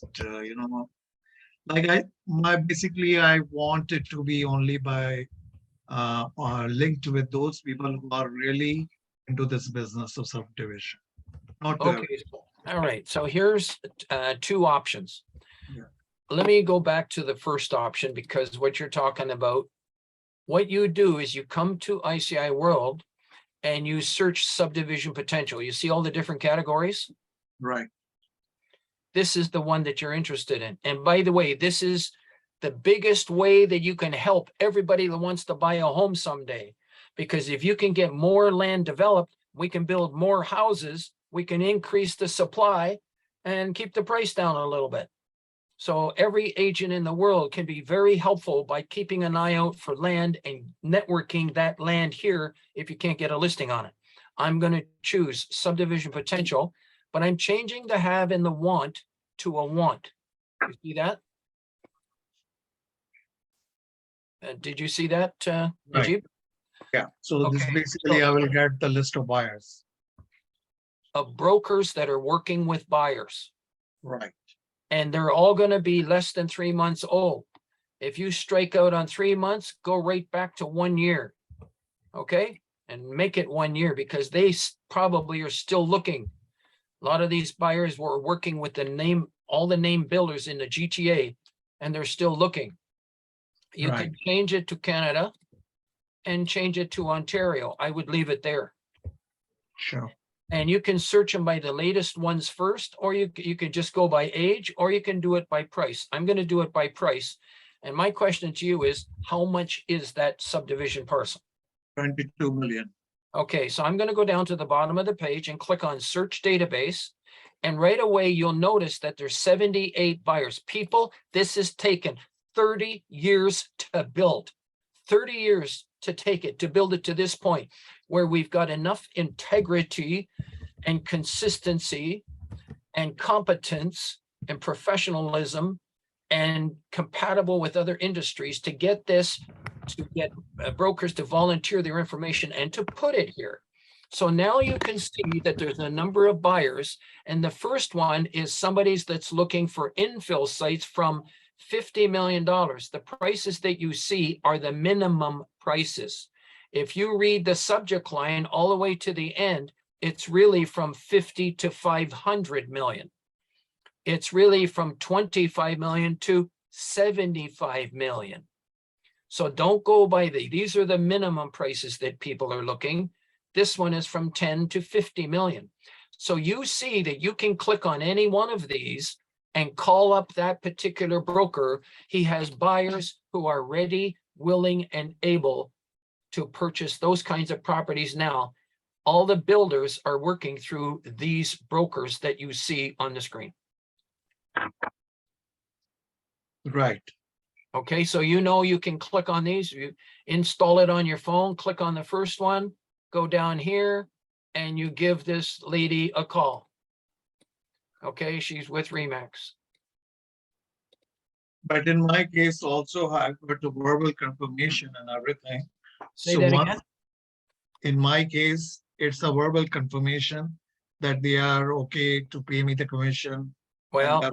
like basically I want it to be only by linked with those people who are really into this business of subdivision. Not to Okay, all right. So here's 2 options. Yeah. Let me go back to the first option, because what you're talking about, what you do is you come to ICIWorld and you search subdivision potential. You see all the different categories? Right. This is the one that you're interested in. And by the way, this is the biggest way that you can help everybody that wants to buy a home someday. Because if you can get more land developed, we can build more houses, we can increase the supply and keep the price down a little bit. So every agent in the world can be very helpful by keeping an eye out for land and networking that land here if you can't get a listing on it. I'm going to choose subdivision potential, but I'm changing the have and the want to a want. You see that? Did you see that, Right. Najib? Yeah, so this Okay, basically so- I will get the list of buyers. Of brokers that are working with buyers. Right. And they're all going to be less than 3 months old. If you strike out on 3 months, go right back to 1 year. Okay? And make it 1 year because they probably are still looking. A lot of these buyers were working with all the name builders in the GTA, and they're still looking. You Right. can change it to Canada and change it to Ontario. I would leave it there. Sure. And you can search them by the latest ones first, or you can just go by age, or you can do it by price. I'm going to do it by price. And my question to you is, how much is that subdivision parcel? 22 million. Okay, so I'm going to go down to the bottom of the page and click on search database. And right away, you'll notice that there's 78 buyers. People, this has taken 30 years to build, 30 years to take it, to build it to this point where we've got enough integrity and consistency and competence and professionalism and compatible with other industries to get this, to get brokers to volunteer their information and to put it here. So now you can see that there's a number of buyers, and the first one is somebody's that's looking for infill sites from $50 million. The prices that you see are the minimum prices. If you read the subject line all the way to the end, it's really from 50 to 500 million. It's really from 25 million to 75 million. So don't go by these are the minimum prices that people are looking. This one is from 10 to 50 million. So you see that you can click on any one of these and call up that particular broker. He has buyers who are ready, willing, and able to purchase those kinds of properties now. All the builders are working through these brokers that you see on the screen. Right. Okay, so you know you can click on these, you install it on your phone, click on the first one, go down here, and you give this lady a call. Okay, she's with Remax. But in my case also I've got a verbal confirmation and everything. Say So that once- again? In my case, it's a verbal confirmation that they are okay to pay me the commission. Well, that-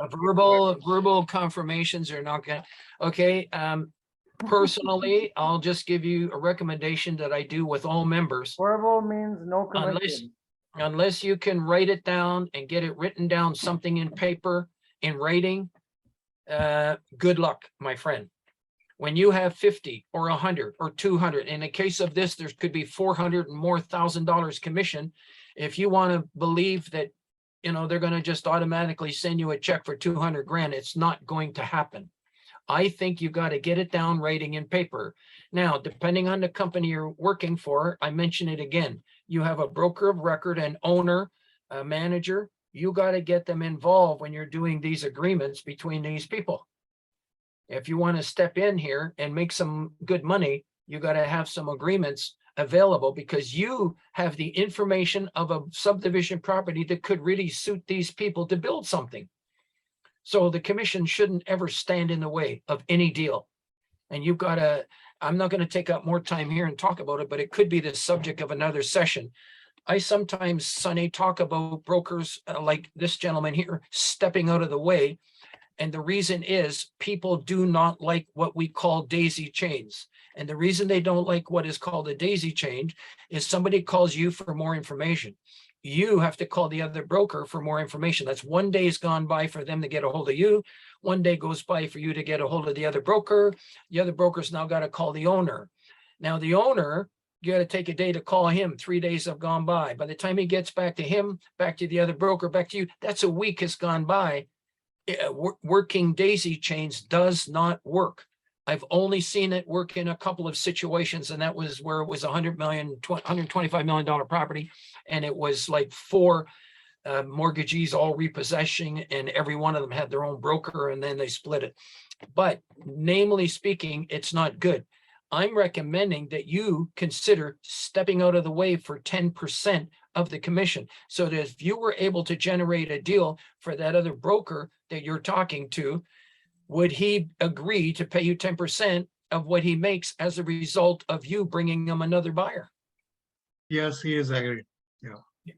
verbal confirmations are not gonna, okay, personally, I'll just give you a recommendation that I do with all members. Verbal means no Unless, commission. unless you can write it down and get it written down, something in paper, in writing, good luck, my friend. When you have 50 or 100 or 200, in the case of this, there could be 400 and more $1,000 commission. If you want to believe that, you know, they're going to just automatically send you a check for 200 grand, it's not going to happen. I think you got to get it down writing in paper. Now, depending on the company you're working for, I mention it again, you have a broker of record, an owner, a manager, you got to get them involved when you're doing these agreements between these people. If you want to step in here and make some good money, you got to have some agreements available because you have the information of a subdivision property that could really suit these people to build something. So the commission shouldn't ever stand in the way of any deal. And you've got to, I'm not going to take up more time here and talk about it, but it could be the subject of another session. I sometimes, Sonny, talk about brokers like this gentleman here stepping out of the way. And the reason is people do not like what we call daisy chains. And the reason they don't like what is called a daisy chain is somebody calls you for more information. You have to call the other broker for more information. That's 1 day's gone by for them to get a hold of you. 1 day goes by for you to get a hold of the other broker. The other broker's now got to call the owner. Now the owner, you got to take a day to call him. 3 days have gone by. By the time he gets back to him, back to the other broker, back to you, that's a week has gone by. working daisy chains does not work. I've only seen it work in a couple of situations, and that was where it was $125 million property, and it was like 4 mortgagees all repossessing, and every one of them had their own broker, and then they split it. But namely speaking, it's not good. I'm recommending that you consider stepping out of the way for 10% of the commission, so that if you were able to generate a deal for that other broker that you're talking to, would he agree to pay you 10% of what he makes as a result of you bringing him another buyer? Yes, he is agreed.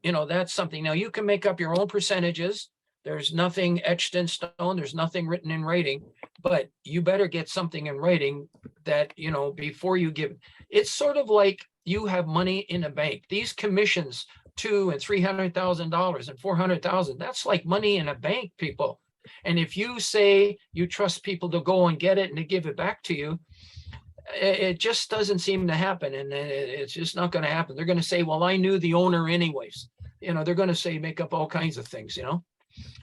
You know, that's something. Now you can make up your own percentages. There's nothing etched in stone. There's nothing written in writing, but you better get something in writing that, you know, before you give. It's sort of like you have money in a bank. These commissions, $200,000 and $300,000 and $400,000, that's like money in a bank, people. And if you say you trust people to go and get it and to give it back to you, it just doesn't seem to happen. And it's just not going to happen. They're going to say, well, I knew the owner anyways. You know, they're going to say, make up all kinds of things, you know?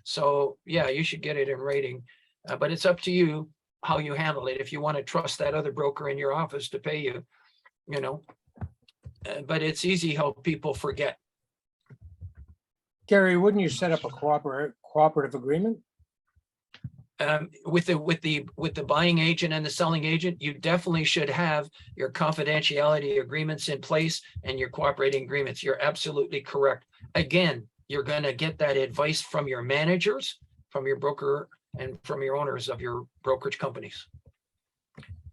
So yeah, you should get it in writing, but it's up to you how you handle it. If you want to trust that other broker in your office to pay you, you know, but it's easy how people forget. Gary, wouldn't you set up a cooperative agreement? With the buying agent and the selling agent, you definitely should have your confidentiality agreements in place and your cooperating agreements. You're absolutely correct. Again, you're going to get that advice from your managers, from your broker, and from your owners of your brokerage companies.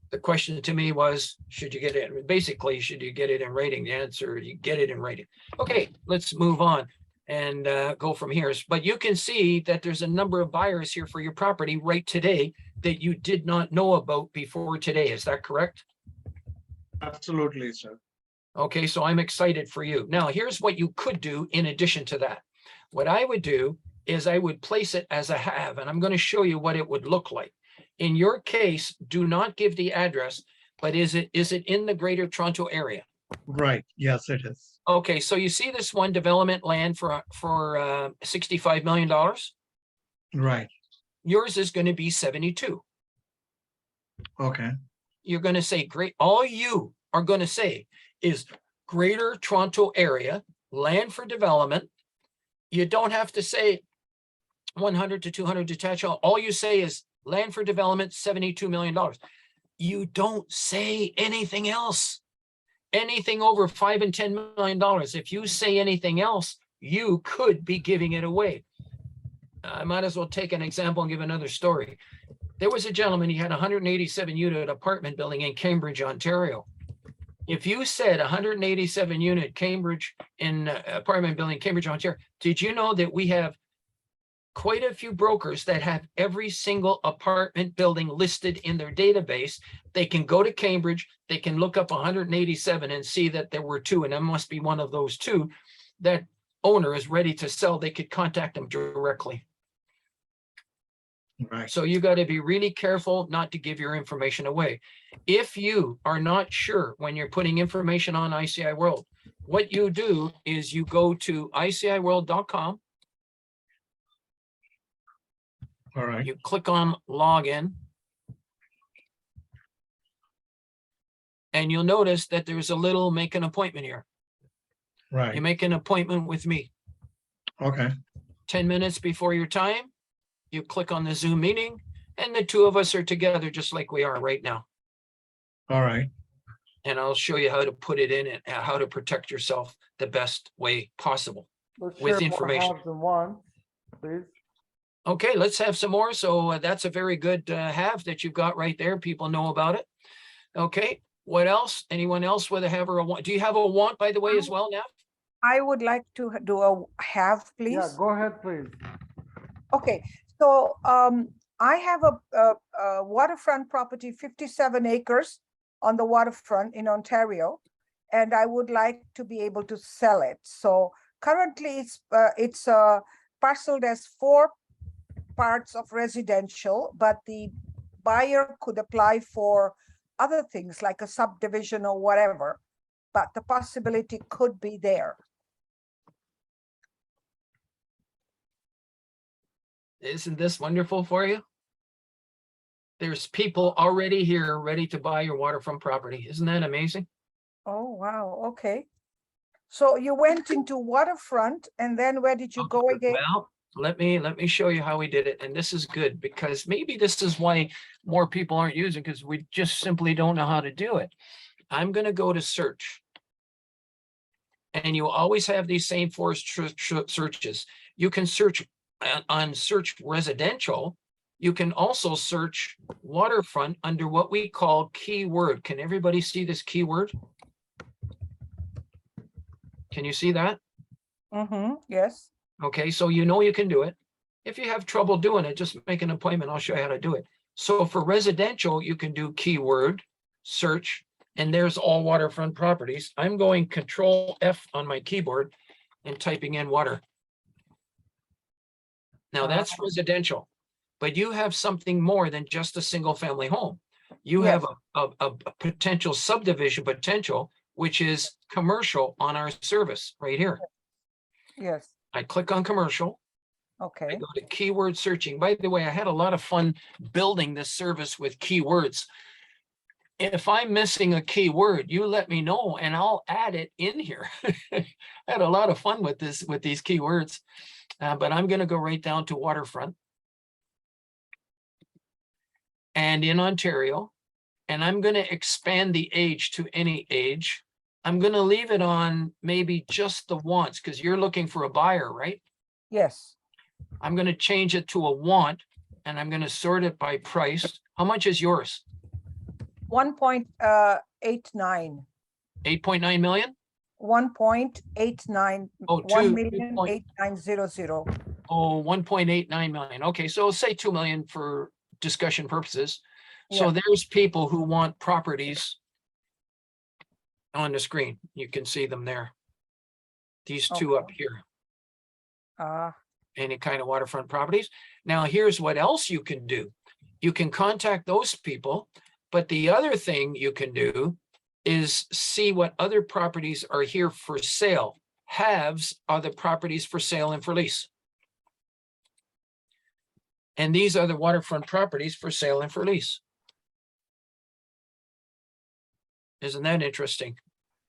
The question to me was, should you get it? Basically, should you get it in writing? The answer, you get it in writing. Okay, let's move on and go from here. But you can see that there's a number of buyers here for your property right today that you did not know about before today. Is that correct? Absolutely, sir. Okay, so I'm excited for you. Now, here's what you could do in addition to that. What I would do is I would place it as a have, and I'm going to show you what it would look like. In your case, do not give the address, but is it in the Greater Toronto area? Right. Yes, it is. Okay, so you see this one development land for $65 million. Right. Yours is going to be 72. Okay. You're going to say great. All you are going to say is Greater Toronto area, land for development. You don't have to say 100 to 200 detached. All you say is land for development, $72 million. You don't say anything else. Anything over $5 and $10 million. If you say anything else, you could be giving it away. I might as well take an example and give another story. There was a gentleman, he had a 187 unit apartment building in Cambridge, Ontario. If you said 187 unit Cambridge in apartment building, Cambridge, Ontario, did you know that we have quite a few brokers that have every single apartment building listed in their database? They can go to Cambridge, they can look up 187 and see that there were 2, and there must be one of those 2 that owner is ready to sell. They could contact them directly. Right. So you got to be really careful not to give your information away. If you are not sure when you're putting information on ICIWorld, what you do is you go to ICIWorld.com. All right. You click on login. And you'll notice that there's a little make an appointment here. Right. You make an appointment with me. Okay. 10 minutes before your time, you click on the Zoom meeting, and the 2 of us are together just like we are right now. All right. And I'll show you how to put it in and how to protect yourself the best way possible. Let's With share more information. haves and wants, please. Okay, let's have some more. So that's a very good have that you've got right there. People know about it. Okay, what else? Anyone else with a have or a want? Do you have a want, by the way, as well, Nav? I would like to do a have, please. Yeah, go ahead, please. Okay, so I have a waterfront property, 57 acres on the waterfront in Ontario, and I would like to be able to sell it. So currently it's parceled as 4 parts of residential, but the buyer could apply for other things like a subdivision or whatever, but the possibility could be there. Isn't this wonderful for you? There's people already here ready to buy your waterfront property. Isn't that amazing? Oh, wow, okay. So you went into waterfront and then where did you go again? Well, let me show you how we did it. And this is good because maybe this is why more people aren't using, because we just simply don't know how to do it. I'm going to go to search. And you always have these same four searches. You can search on search residential. You can also search waterfront under what we call keyword. Can everybody see this keyword? Can you see that? Mm-hmm, yes. Okay, so you know you can do it. If you have trouble doing it, just make an appointment. I'll show you how to do it. So for residential, you can do keyword, search, and there's all waterfront properties. I'm going Control F on my keyboard and typing in water. Now that's residential, but you have something more than just a single family home. You have a potential subdivision potential, which is commercial on our service right here. Yes, I click on commercial. I okay. go to keyword searching. By the way, I had a lot of fun building this service with keywords. If I'm missing a keyword, you let me know and I'll add it in here. I had a lot of fun with this, with these keywords, but I'm going to go right down to waterfront and in Ontario, and I'm going to expand the age to any age. I'm going to leave it on maybe just the wants because you're looking for a buyer, right? Yes, I'm going to change it to a want and I'm going to sort it by price. How much is yours? 1.89. 8.9 million? 1.89. Oh, 1,8900. Oh, 1.89 million. Okay, so say 2 million for discussion purposes. So Yeah. there's people who want properties on the screen. You can see them there. These two up here, any kind of waterfront properties. Now, here's what else you can do. You can contact those people, but the other thing you can do is see what other properties are here for sale. Haves are the properties for sale and for lease. And these are the waterfront properties for sale and for lease. Isn't that interesting?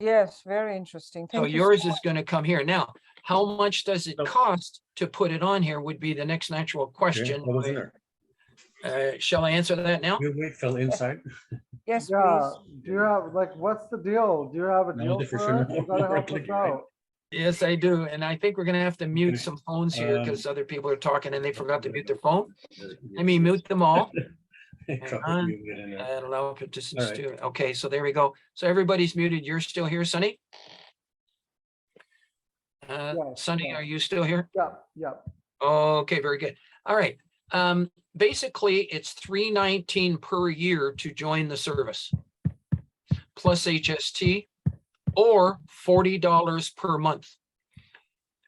Yes, very interesting. So Thank you. yours is going to come here. Now, how much does it cost to put it on here would be the next natural question. What was in there? Shall I answer that now? You wait till inside. Yes, Yeah, please. do you have, like, what's the deal? Do you have a No, deal for for sure. us? You gotta We're help us clicking, right? out. Yes, I do. And I think we're going to have to mute Okay. some phones here because other people are talking and they forgot to mute their phone. Let I me mute them all. Couple on. of you get in there. And allow participants All right. to, okay, so there we go. So everybody's muted. You're still here, Sonny? Yes, Sonny, yes. are you still here? Yep, yep. Okay, very good. All right. Basically, it's $319 per year to join the service, plus HST, or $40 per month.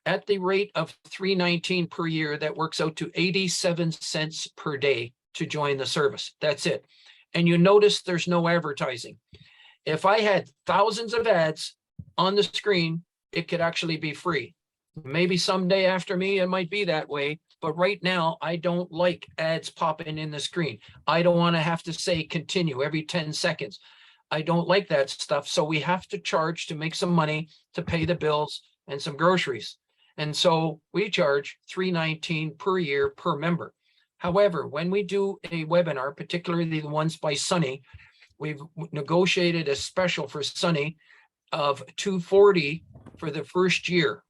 At the rate of $319 per year, that works out to 87 cents per day to join the service. That's it. And you notice there's no advertising. If I had thousands of ads on the screen, it could actually be free. Maybe someday after me, it might be that way. But right now, I don't like ads popping in the screen. I don't want to have to say continue every 10 seconds. I don't like that stuff. So we have to charge to make some money to pay the bills and some groceries. And so we charge $319 per year per member. However, when we do a webinar, particularly the ones by Sonny, we've negotiated a special for Sonny of $240 for the first year.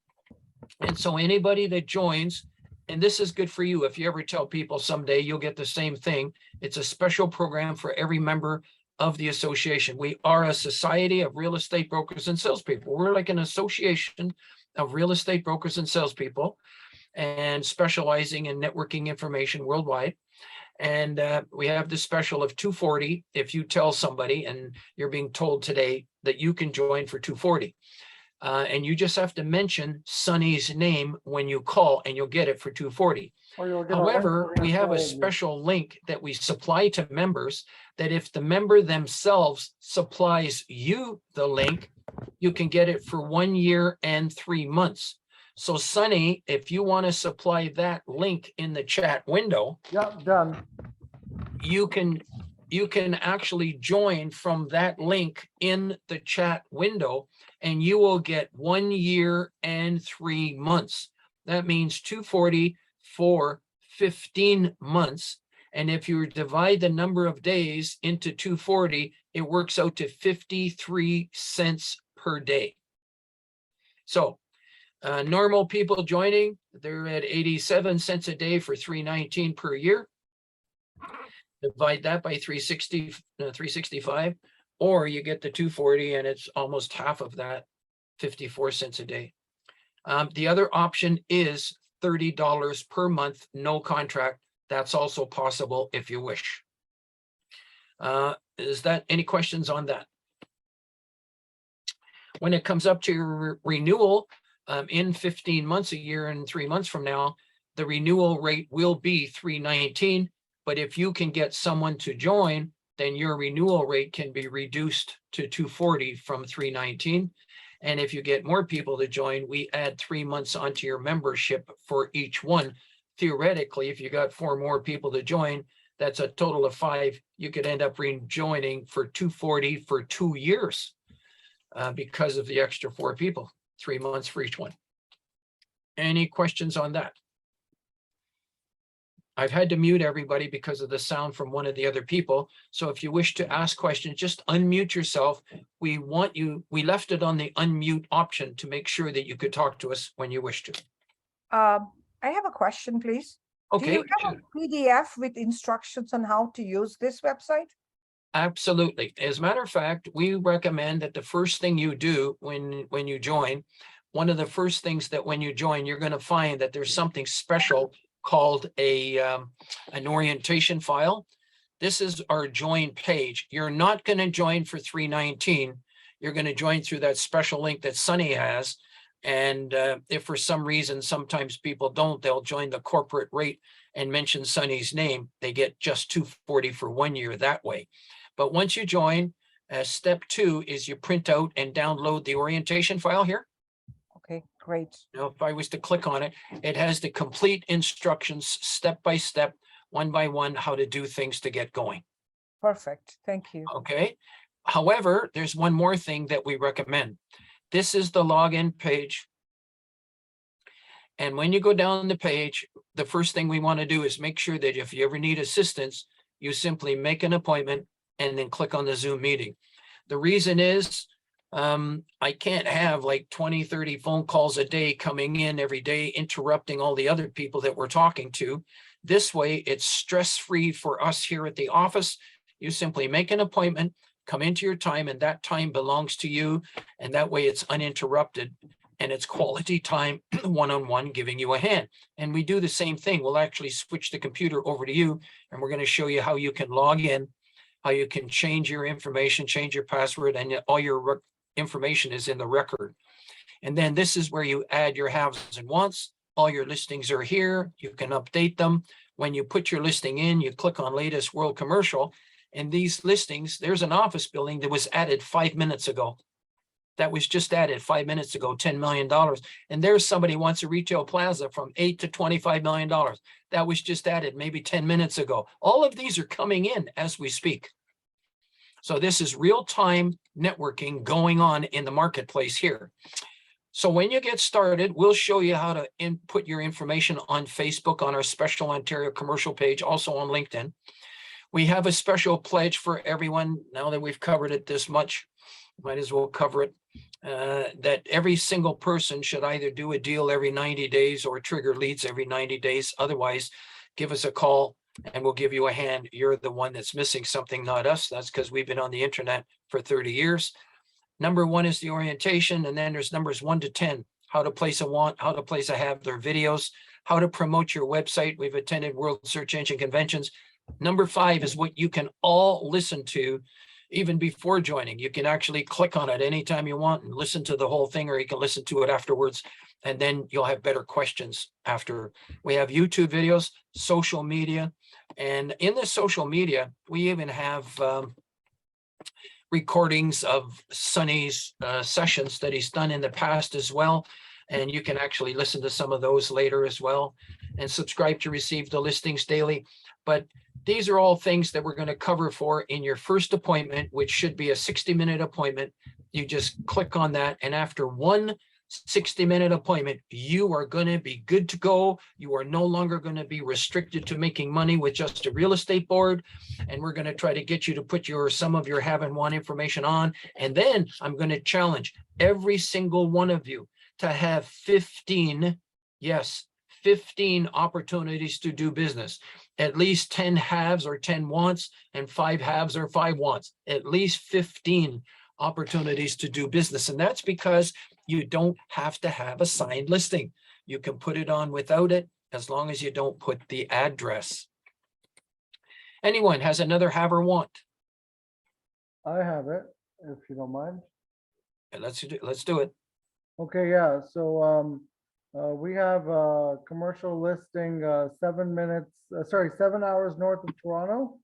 And so anybody that joins, and this is good for you, if you ever tell people someday you'll get the same thing, it's a special program for every member of the association. We are a society of real estate brokers and salespeople. We're like an association of real estate brokers and salespeople and specializing in networking information worldwide. And we have this special of $240 if you tell somebody, and you're being told today that you can join for $240. And you just have to mention Sonny's name when you call and you'll get it for $240. Or you'll get a However, link to we have a the- special link that we supply to members that if the member themselves supplies you the link, you can get it for 1 year and 3 months. So Sunny, if you want to supply that link in the chat window, Yep, done. you can actually join from that link in the chat window, and you will get 1 year and 3 months. That means 240 for 15 months. And if you divide the number of days into 240, it works out to 53 cents per day. So normal people joining, they're at 87 cents a day for $319 per year. Divide that by 365, or you get the 240 and it's almost half of that, 54 cents a day. The other option is $30 per month, no contract. That's also possible if you wish. Is that any questions on that? When it comes up to your renewal in 15 months, a year and 3 months from now, the renewal rate will be $319. But if you can get someone to join, then your renewal rate can be reduced to $240 from $319. And if you get more people to join, we add 3 months onto your membership for each one. Theoretically, if you got 4 more people to join, that's a total of 5. You could end up rejoining for $240 for 2 years because of the extra 4 people, 3 months for each one. Any questions on that? I've had to mute everybody because of the sound from one of the other people. So if you wish to ask questions, just unmute yourself. We left it on the unmute option to make sure that you could talk to us when you wish to. I have a question, please. Do Okay, you have a PDF with instructions on how to use this website? absolutely. As a matter of fact, we recommend that the first thing you do when you join, one of the first things that when you join, you're going to find that there's something special called an orientation file. This is our join page. You're not going to join for $319. You're going to join through that special link that Sunny has. And if for some reason, sometimes people don't, they'll join the corporate rate and mention Sunny's name. They get just $240 for 1 year that way. But once you join, step 2 is you print out and download the orientation file here. Okay, great. Now, if I was to click on it, it has the complete instructions, step by step, one by one, how to do things to get going. Perfect. Thank you. Okay. However, there's one more thing that we recommend. This is the login page. And when you go down the page, the first thing we want to do is make sure that if you ever need assistance, you simply make an appointment and then click on the Zoom meeting. The reason is, I can't have like 20, 30 phone calls a day coming in every day, interrupting all the other people that we're talking to. This way, it's stress-free for us here at the office. You simply make an appointment, come into your time, and that time belongs to you. And that way it's uninterrupted and it's quality time, one-on-one, giving you a hand. And we do the same thing. We'll actually switch the computer over to you, and we're going to show you how you can log in, how you can change your information, change your password, and all your information is in the record. And then this is where you add your haves and wants. All your listings are here. You can update them. When you put your listing in, you click on latest world commercial, and these listings, there's an office building that was added 5 minutes ago. That was just added 5 minutes ago, $10 million. And there's somebody who wants a retail plaza from $8 to $25 million. That was just added maybe 10 minutes ago. All of these are coming in as we speak. So this is real-time networking going on in the marketplace here. So when you get started, we'll show you how to input your information on Facebook on our special Ontario commercial page, also on LinkedIn. We have a special pledge for everyone. Now that we've covered it this much, might as well cover it, that every single person should either do a deal every 90 days or trigger leads every 90 days. Otherwise, give us a call and we'll give you a hand. You're the one that's missing something, not us. That's because we've been on the internet for 30 years. Number 1 is the orientation, and then there's numbers 1 to 10, how to place a want, how to place a have, their videos, how to promote your website. We've attended World Search Engine Conventions. Number 5 is what you can all listen to even before joining. You can actually click on it anytime you want and listen to the whole thing, or you can listen to it afterwards, and then you'll have better questions after. We have YouTube videos, social media, and in the social media, we even have recordings of Sunny's sessions that he's done in the past as well. And you can actually listen to some of those later as well and subscribe to receive the listings daily. But these are all things that we're going to cover for in your first appointment, which should be a 60-minute appointment. You just click on that. And after one 60-minute appointment, you are going to be good to go. You are no longer going to be restricted to making money with just a real estate board. And we're going to try to get you to put some of your have and want information on. And then I'm going to challenge every single one of you to have 15, yes, 15 opportunities to do business. At least 10 haves or 10 wants and 5 haves or 5 wants. At least 15 opportunities to do business. And that's because you don't have to have a signed listing. You can put it on without it as long as you don't put the address. Anyone has another have or want? I have it, if you don't mind. Let's do it. Okay, yeah, so we have a commercial listing, 7 hours north of Toronto.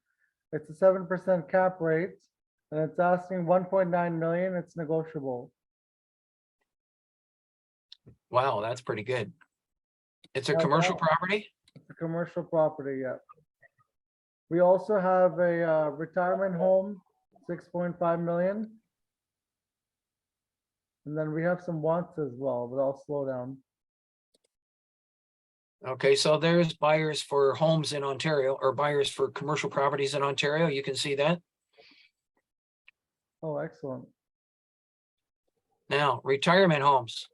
It's a 7% cap rate, and it's asking 1.9 million. It's negotiable. Wow, that's pretty good. It's a Yeah, commercial wow. property? It's a commercial property, yeah. We also have a retirement home, 6.5 million. And then we have some wants as well, but I'll slow down. Okay, so there's buyers for homes in Ontario or buyers for commercial properties in Ontario. You can see that. Oh, excellent. Now, retirement homes.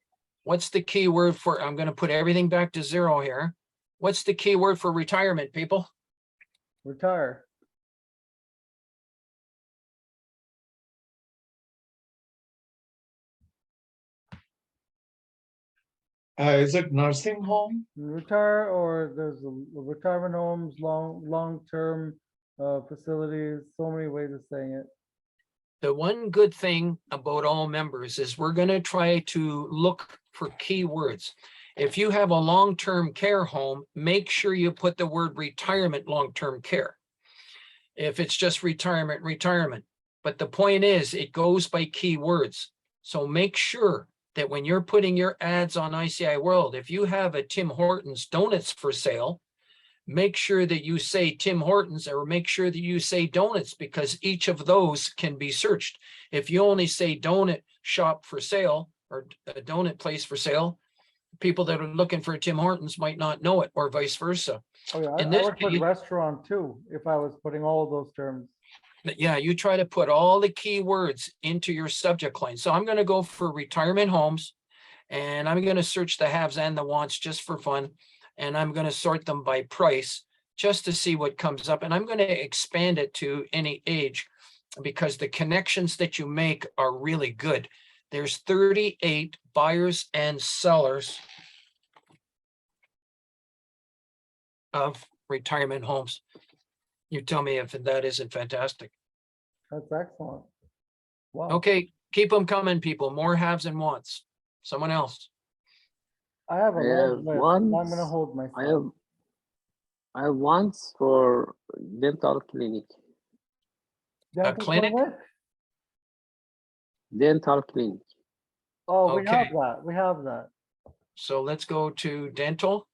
What's the key word for, I'm going to put everything back to 0 here. What's the key word for retirement, people? Retire. Is it nursing home? Retire, or there's retirement homes, long-term facilities, so many ways of saying it. The one good thing about all members is we're going to try to look for keywords. If you have a long-term care home, make sure you put the word retirement long-term care. If it's just retirement. But the point is, it goes by keywords. So make sure that when you're putting your ads on ICIWorld, if you have a Tim Hortons donuts for sale, make sure that you say Tim Hortons, or make sure that you say donuts, because each of those can be searched. If you only say donut shop for sale or a donut place for sale, people that are looking for a Tim Hortons might not know it, or vice versa. Oh yeah, In I this would put case- restaurant too, if I was putting all of those terms. Yeah, you try to put all the keywords into your subject line. So I'm going to go for retirement homes, and I'm going to search the haves and the wants just for fun. And I'm going to sort them by price just to see what comes up. And I'm going to expand it to any age, because the connections that you make are really good. There's 38 buyers and sellers of retirement homes. You tell me if that isn't fantastic. That's excellent. Wow. Okay, keep them coming, people. More haves and wants. Someone else. I have a I long have list. I'm once- gonna hold I myself. have once for dental clinic. Dental clinic? clinic? Dental clinic. Oh, we Okay. have that. We have that. So let's go to dental.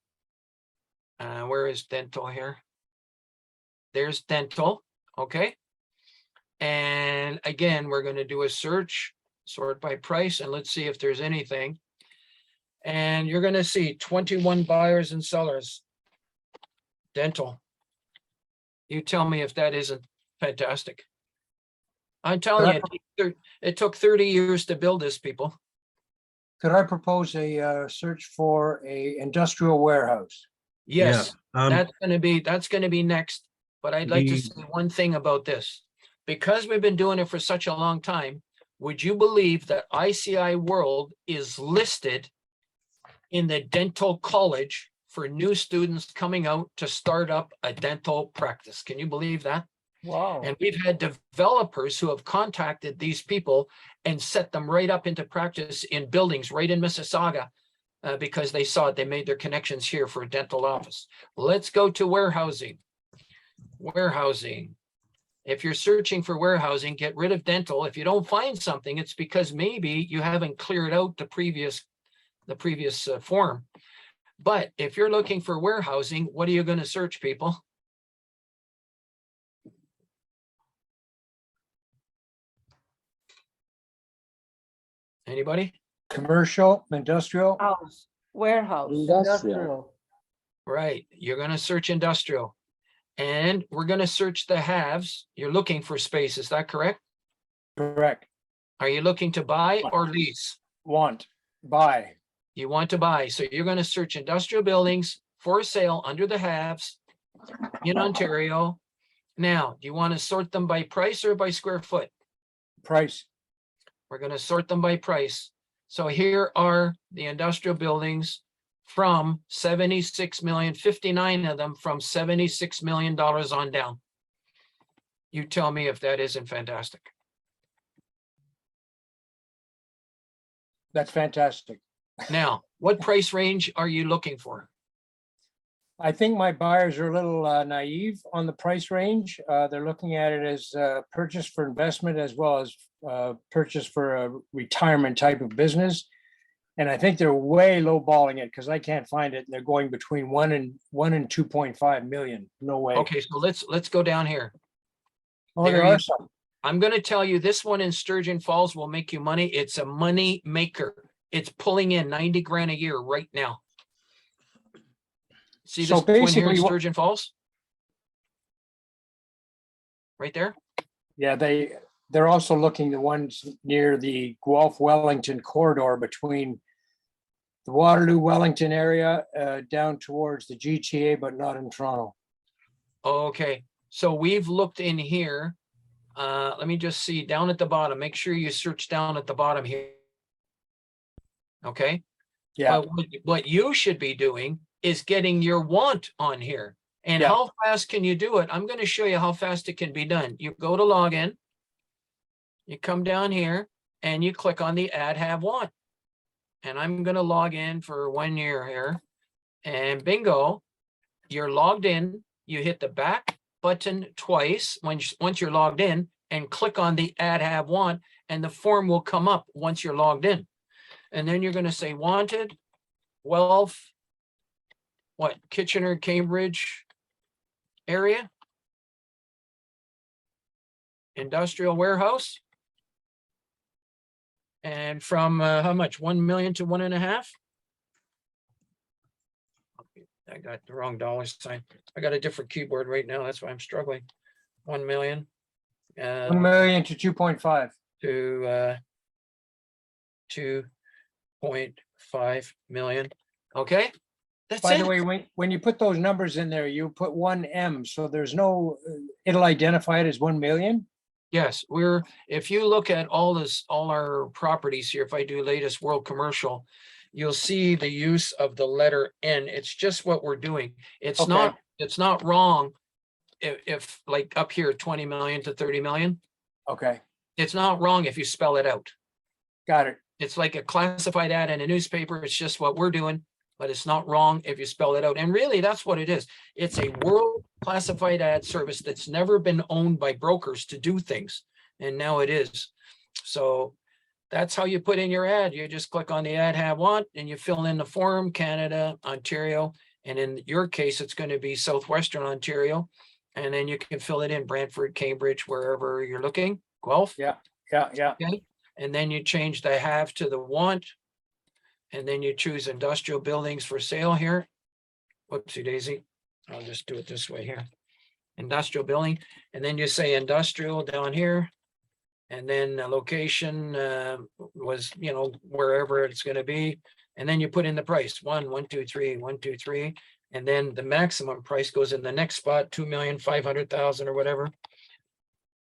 Where is dental here? There's dental. Okay. And again, we're going to do a search, sort by price, and let's see if there's anything. And you're going to see 21 buyers and sellers. Dental. You tell me if that isn't fantastic. I'm telling you, it took 30 years to build this, people. Could I propose a search for a industrial warehouse? Yes, Yeah, that's gonna be next. But I'd like to the- say one thing about this. Because we've been doing it for such a long time, would you believe that ICIWorld is listed in the dental college for new students coming out to start up a dental practice? Can you believe that? Wow. And we've had developers who have contacted these people and set them right up into practice in buildings right in Mississauga, because they saw it, they made their connections here for a dental office. Let's go to warehousing. Warehousing. If you're searching for warehousing, get rid of dental. If you don't find something, it's because maybe you haven't cleared out the previous the previous form. But if you're looking for warehousing, what are you going to search, people? Anybody? Commercial, industrial, House, warehouse. Industrial. Right, you're going to search industrial. And we're going to search the haves. You're looking for space, is that correct? correct. Are you looking to buy or lease? Want, buy, You want to buy, so you're going to search industrial buildings for sale under the haves in Ontario. Now, do you want to sort them by price or by square foot? price. We're going to sort them by price. So here are the industrial buildings from 76 million, 59 of them from $76 million on down. You tell me if that isn't fantastic. That's fantastic. Now, what price range are you looking for? I think my buyers are a little naive on the price range. They're looking at it as purchase for investment as well as purchase for a retirement type of business. And I think they're way lowballing it because I can't find it. They're going between 1 and 2.5 million. No way. Okay, so let's go down here. Oh, there there you are some. I'm going to tell you this one in Sturgeon Falls will make you money. It's a money maker. It's pulling in 90 grand a year right now. See So this one here in basically what- Sturgeon Falls? Right there? Yeah, they're also looking the ones near the Guelph Wellington corridor between the Waterloo Wellington area down towards the GTA, but not in Toronto. Okay, so we've looked in here. Let me just see down at the bottom. Make sure you search down at the bottom here. Okay, Yeah, but what you should be doing is getting your want on here. And Yeah. how fast can you do it? I'm going to show you how fast it can be done. You go to login, you come down here and you click on the add have want. And I'm going to log in for 1 year here and bingo, you're logged in. You hit the back button twice once you're logged in and click on the add have want and the form will come up once you're logged in. And then you're going to say wanted, Guelph, what, Kitchener, Cambridge area? Industrial warehouse. And from how much? 1 million to 1.5? I got the wrong dollar sign. I got a different keyboard right now. That's why I'm struggling. 1 million. 1 million to 2.5. To 2.5 million. Okay. That's By it. the way, when you put those numbers in there, you put 1M, so there's no, it'll identify it as 1 million. Yes, if you look at all our properties here, if I do latest world commercial, you'll see the use of the letter N. It's just what we're doing. It's Okay. not wrong. If like up here, 20 million to 30 million, Okay, it's not wrong if you spell it out. got it. It's like a classified ad in a newspaper. It's just what we're doing, but it's not wrong if you spell it out. And really, that's what it is. It's a world classified ad service that's never been owned by brokers to do things. And now it is. So that's how you put in your ad. You just click on the add have want and you fill in the form, Canada, Ontario. And in your case, it's going to be Southwestern Ontario. And then you can fill it in Brantford, Cambridge, wherever you're looking, Guelph. Yeah. Okay, and then you change the have to the want. And then you choose industrial buildings for sale here. Whoopsie daisy. I'll just do it this way here. Industrial building, and then you say industrial down here. And then the location was, wherever it's gonna be. And then you put in the price, 1, 1, 2, 3, 1, 2, 3. And then the maximum price goes in the next spot, 2,500,000 or whatever.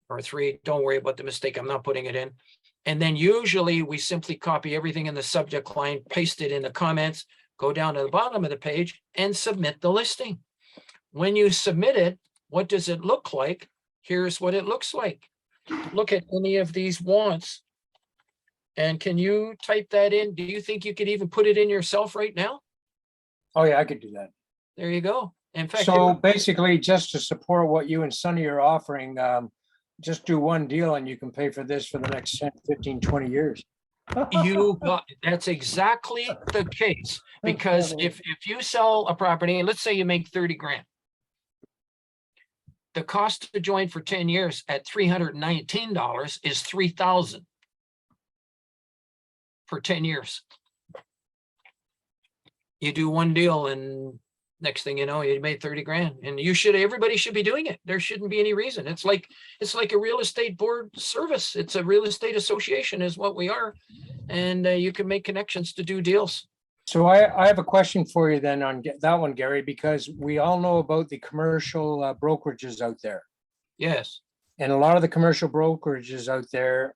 Or 3, don't worry about the mistake, I'm not putting it in. And then usually we simply copy everything in the subject line, paste it in the comments, go down to the bottom of the page and submit the listing. When you submit it, what does it look like? Here's what it looks like. Look at any of these wants. And can you type that in? Do you think you could even put it in yourself right now? Oh, yeah, I could do that. There you go. In fact, So basically, just to support what you and Sonny are offering, just do one deal and you can pay for this for the next 10, 15, 20 years. That's exactly the case, because if you sell a property, and let's say you make 30 grand. The cost to join for 10 years at $319 is $3,000 for 10 years. You do one deal and next thing you know, you made 30 grand, and everybody should be doing it. There shouldn't be any reason. It's like a real estate board service. It's a real estate association is what we are. And you can make connections to do deals. So I have a question for you then on that one, Gary, because we all know about the commercial brokerages out there. Yes, And a lot of the commercial brokerages out there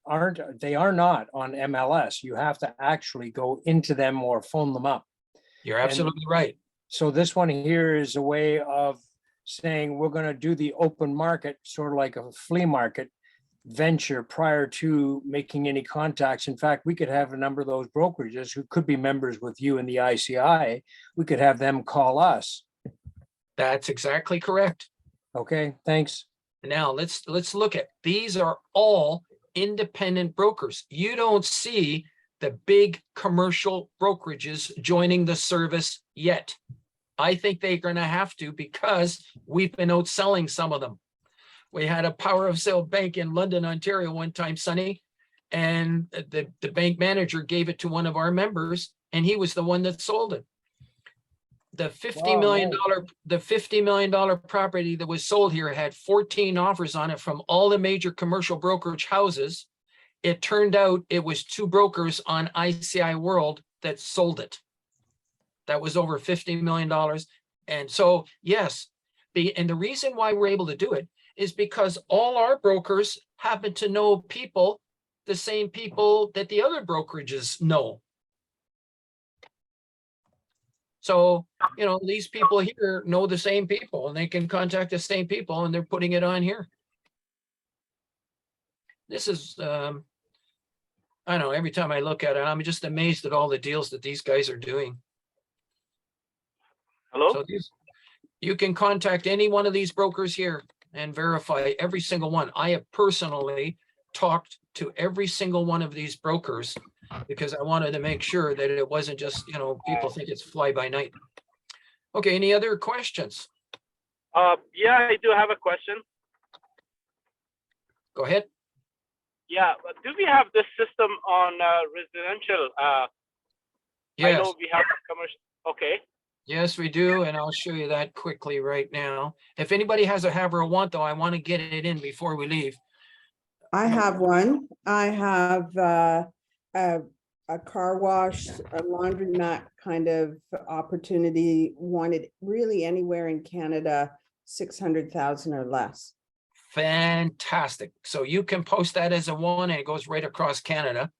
are not on MLS. You have to actually go into them or phone them up. you're absolutely right. So this one here is a way of saying we're going to do the open market, sort of like a flea market venture prior to making any contacts. In fact, we could have a number of those brokerages who could be members with you in the ICI. We could have them call us. That's exactly correct. Okay, thanks. Now let's look at, these are all independent brokers. You don't see the big commercial brokerages joining the service yet. I think they're going to have to, because we've been outselling some of them. We had a power of sale bank in London, Ontario one time, Sonny, and the bank manager gave it to one of our members, and he was the one that sold it. The $50 million property that was sold here had 14 offers on it from all the major commercial brokerage houses. It turned out it was 2 brokers on ICIWorld that sold it. That was over $50 million. And so, yes, and the reason why we're able to do it is because all our brokers happen to know people, the same people that the other brokerages know. So, these people here know the same people, and they can contact the same people, and they're putting it on here. This is, I don't know, every time I look at it, I'm just amazed at all the deals that these guys are doing. Hello? So you can contact any one of these brokers here and verify every single one. I have personally talked to every single one of these brokers because I wanted to make sure that it wasn't just, people think it's fly by night. Okay, any other questions? Yeah, I do have a question. Go ahead. Yeah, but do we have this system on residential? I Yes, know we have commercial. Okay. yes, we do. And I'll show you that quickly right now. If anybody has a have or a want, though, I want to get it in before we leave. I have one. I have a car wash, a laundromat kind of opportunity, wanted really anywhere in Canada, 600,000 or less. Fantastic. So you can post that as a one and it goes right across Canada.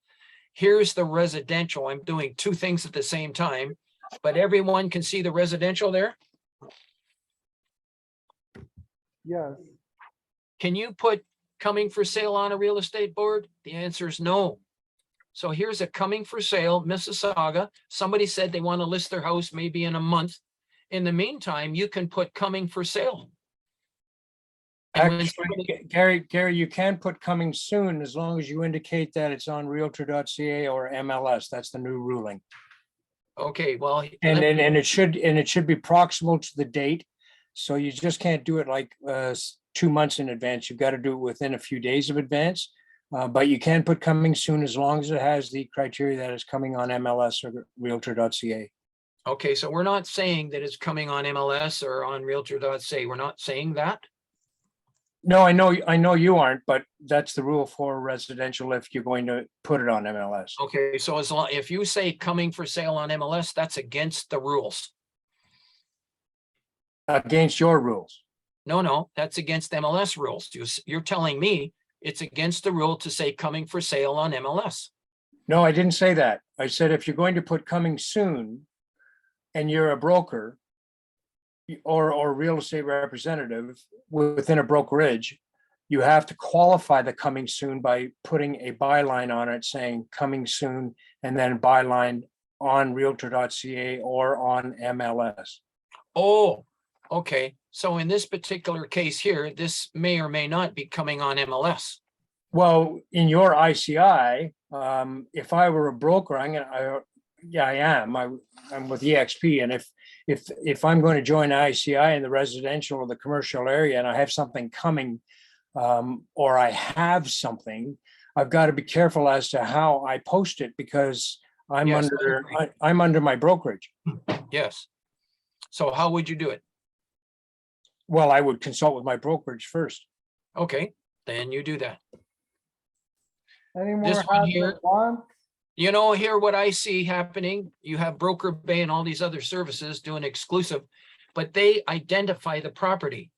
Here's the residential. I'm doing 2 things at the same time, but everyone can see the residential there. Yes. Can you put coming for sale on a real estate board? The answer is no. So here's a coming for sale, Mississauga. Somebody said they want to list their house maybe in a month. In the meantime, you can put coming for sale. And when Actually, Gary, you can put coming soon as long as you indicate that it's on Realtor.ca or MLS. That's the new ruling. okay, well, And it should be proximal to the date. So you just can't do it like 2 months in advance. You've got to do it within a few days of advance. But you can put coming soon as long as it has the criteria that it's coming on MLS or Realtor.ca. okay, so we're not saying that it's coming on MLS or on Realtor.ca. We're not saying that. No, I know you aren't, but that's the rule for residential if you're going to put it on MLS. Okay, so as long, if you say coming for sale on MLS, that's against the rules. Against your rules. No, that's against MLS rules. You're telling me it's against the rule to say coming for sale on MLS. No, I didn't say that. I said if you're going to put coming soon and you're a broker or real estate representative within a brokerage, you have to qualify the coming soon by putting a byline on it saying coming soon and then byline on Realtor.ca or on MLS. Oh, okay. So in this particular case here, this may or may not be coming on MLS. Well, in your ICI, If I were a broker, yeah, I am. I'm with EXP, and if I'm going to join ICI in the residential or the commercial area, and I have something coming, or I have something, I've got to be careful as to how I post it because I'm Yes, I agree. I'm under my brokerage. Yes. So how would you do it? Well, I would consult with my brokerage first. Okay, then you do that. Any more This one hats here. that want? You know, here what I see happening, you have Broker Bay and all these other services doing exclusive, but they identify the property.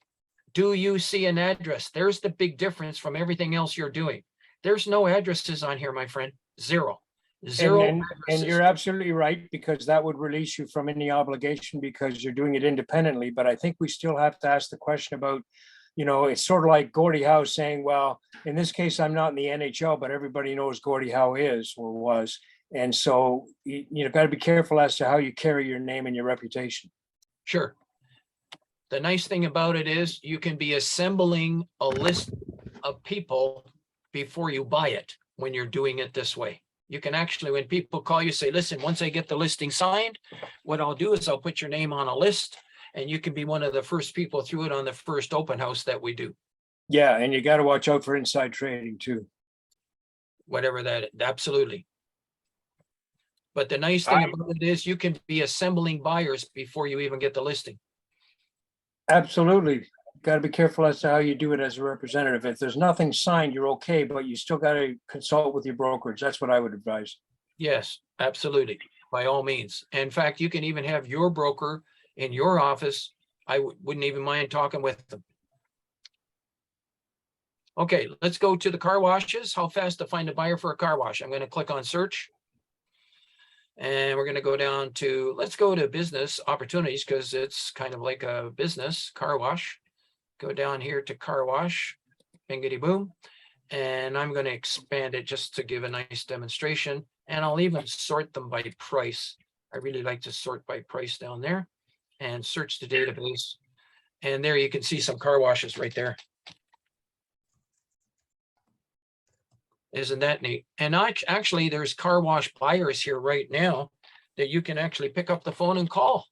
Do you see an address? There's the big difference from everything else you're doing. There's no addresses on here, my friend. Zero. Zero And addresses. you're absolutely right, because that would release you from any obligation because you're doing it independently. But I think we still have to ask the question about, you know, it's sort of like Gordie Howe saying, well, in this case, I'm not in the NHL, but everybody knows Gordie Howe is or was. And so you've got to be careful as to how you carry your name and your reputation. Sure. The nice thing about it is you can be assembling a list of people before you buy it when you're doing it this way. You can actually, when people call you, say, listen, once I get the listing signed, what I'll do is I'll put your name on a list and you can be one of the first people through it on the first open house that we do. Yeah, and you got to watch out for inside trading too. Whatever that, absolutely. But the nice thing about it is you can be assembling buyers before you even get the listing. Absolutely. Got to be careful as to how you do it as a representative. If there's nothing signed, you're okay, but you still got to consult with your brokerage. That's what I would advise. Yes, absolutely. By all means. In fact, you can even have your broker in your office. I wouldn't even mind talking with them. Okay, let's go to the car washes. How fast to find a buyer for a car wash? I'm going to click on search. And we're going to go down to, let's go to business opportunities because it's kind of like a business car wash. Go down here to car wash, bingity boom. And I'm going to expand it just to give a nice demonstration. And I'll even sort them by price. I really like to sort by price down there and search the database. And there you can see some car washes right there. Isn't that neat? And actually, there's car wash buyers here right now that you can actually pick up the phone and call.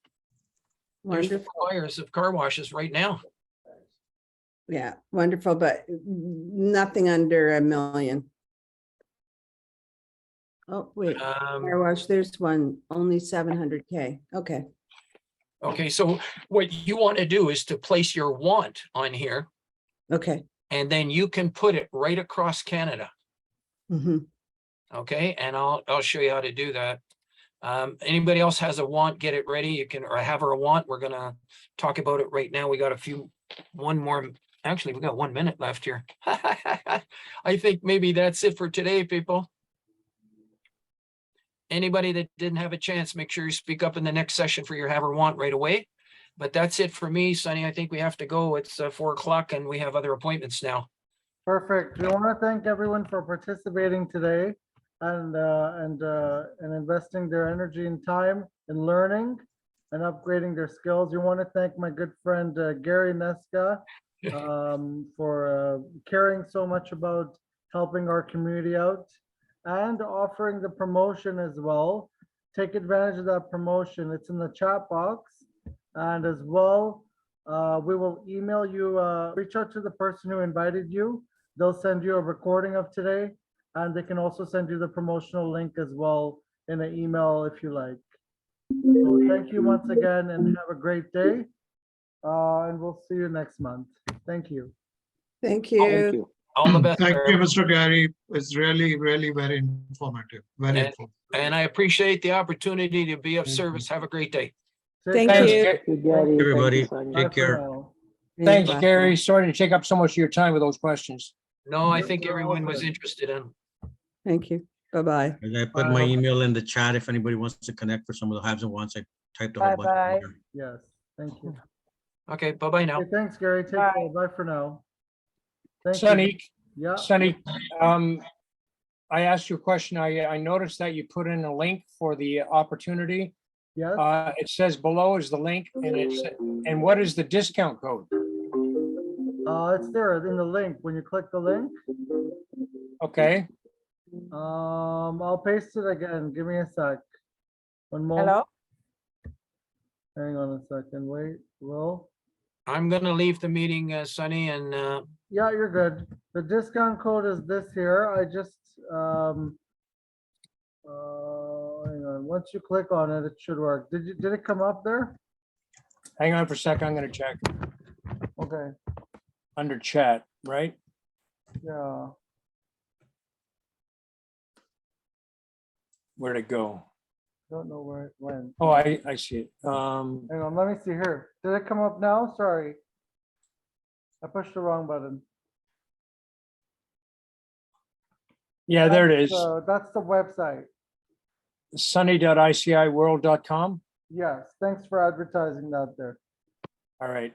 There's Wonderful. buyers of car washes right now. Yeah, wonderful, but nothing under $1 million. Oh, wait, car wash, there's one, only 700K. Okay. Okay, so what you want to do is to place your want on here, Okay. and then you can put it right across Canada. Mm-hmm. Okay, and I'll show you how to do that. Anybody else has a want, get it ready. You can, or have a want. We're gonna talk about it right now. We got one more. Actually, we got 1 minute left here. I think maybe that's it for today, people. Anybody that didn't have a chance, make sure you speak up in the next session for your have or want right away. But that's it for me, Sonny. I think we have to go. It's 4 o'clock and we have other appointments now. Perfect. We want to thank everyone for participating today and investing their energy and time in learning and upgrading their skills. We want to thank my good friend Gary Nusca for caring so much about helping our community out and offering the promotion as well. Take advantage of that promotion. It's in the chat box. And as well, we will email you, reach out to the person who invited you. They'll send you a recording of today, and they can also send you the promotional link as well in an email if you like. So thank you once again and have a great day. And we'll see you next month. Thank you. Thank Thank you. you. All the best. Thank for you, everyone. Mr. Gary. It's really, really very informative. Very And- informative. And I appreciate the opportunity to be of service. Have a great day. Take Thank care. you. Thank you, Gary. Thank you, Everybody, Sonia. Bye take for care. now. Thanks, Bye. Gary. Sorry to take up so much of your time with those questions. No, I You're think everyone was welcome. interested in. Thank you. Bye-bye. And I put my email in the chat if anybody wants to connect for some of the haves and wants. I typed a whole bunch. Bye-bye. There. Yes, thank you. Okay, bye-bye now. Okay, thanks, Gary. Take Bye. care. Bye for now. Thank you. Sunny, Yeah. Sunny, I asked you a question. I noticed that you put in a link for the opportunity. Yes. It says below is the link and what is the discount code? It's there in the link. When you click the link, Okay, I'll paste it again. Give me a sec. One moment. Hello? Hang on a second. Wait, Will. I'm gonna leave the meeting, Sunny, and Yeah, you're good. The discount code is this here. I just, hang on. Once you click on it, it should work. Did it come up there? Hang on for a second. I'm gonna check Okay, under chat, right? yeah. Where'd it go? Don't know where it went. Oh, I see it. Hang on, let me see here. Did it come up now? Sorry. I pushed the wrong button. Yeah, there it is. That's the website. Sunny.iciworld.com. Yes, thanks for advertising that there. All right.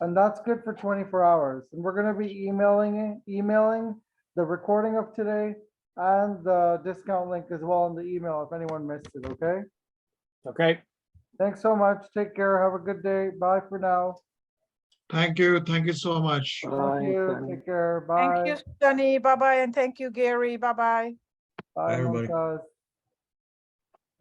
And that's good for 24 hours. And we're gonna be emailing the recording of today and the discount link as well in the email if anyone missed it, okay? Okay. Thanks so much. Take care. Have a good day. Bye for now. Thank you. Thank you so much. Thank Bye, you. Sunny. Take care. Thank Bye. you, Sunny. Bye-bye, and thank you, Gary. Bye-bye. Bye, everybody. Mumtaz.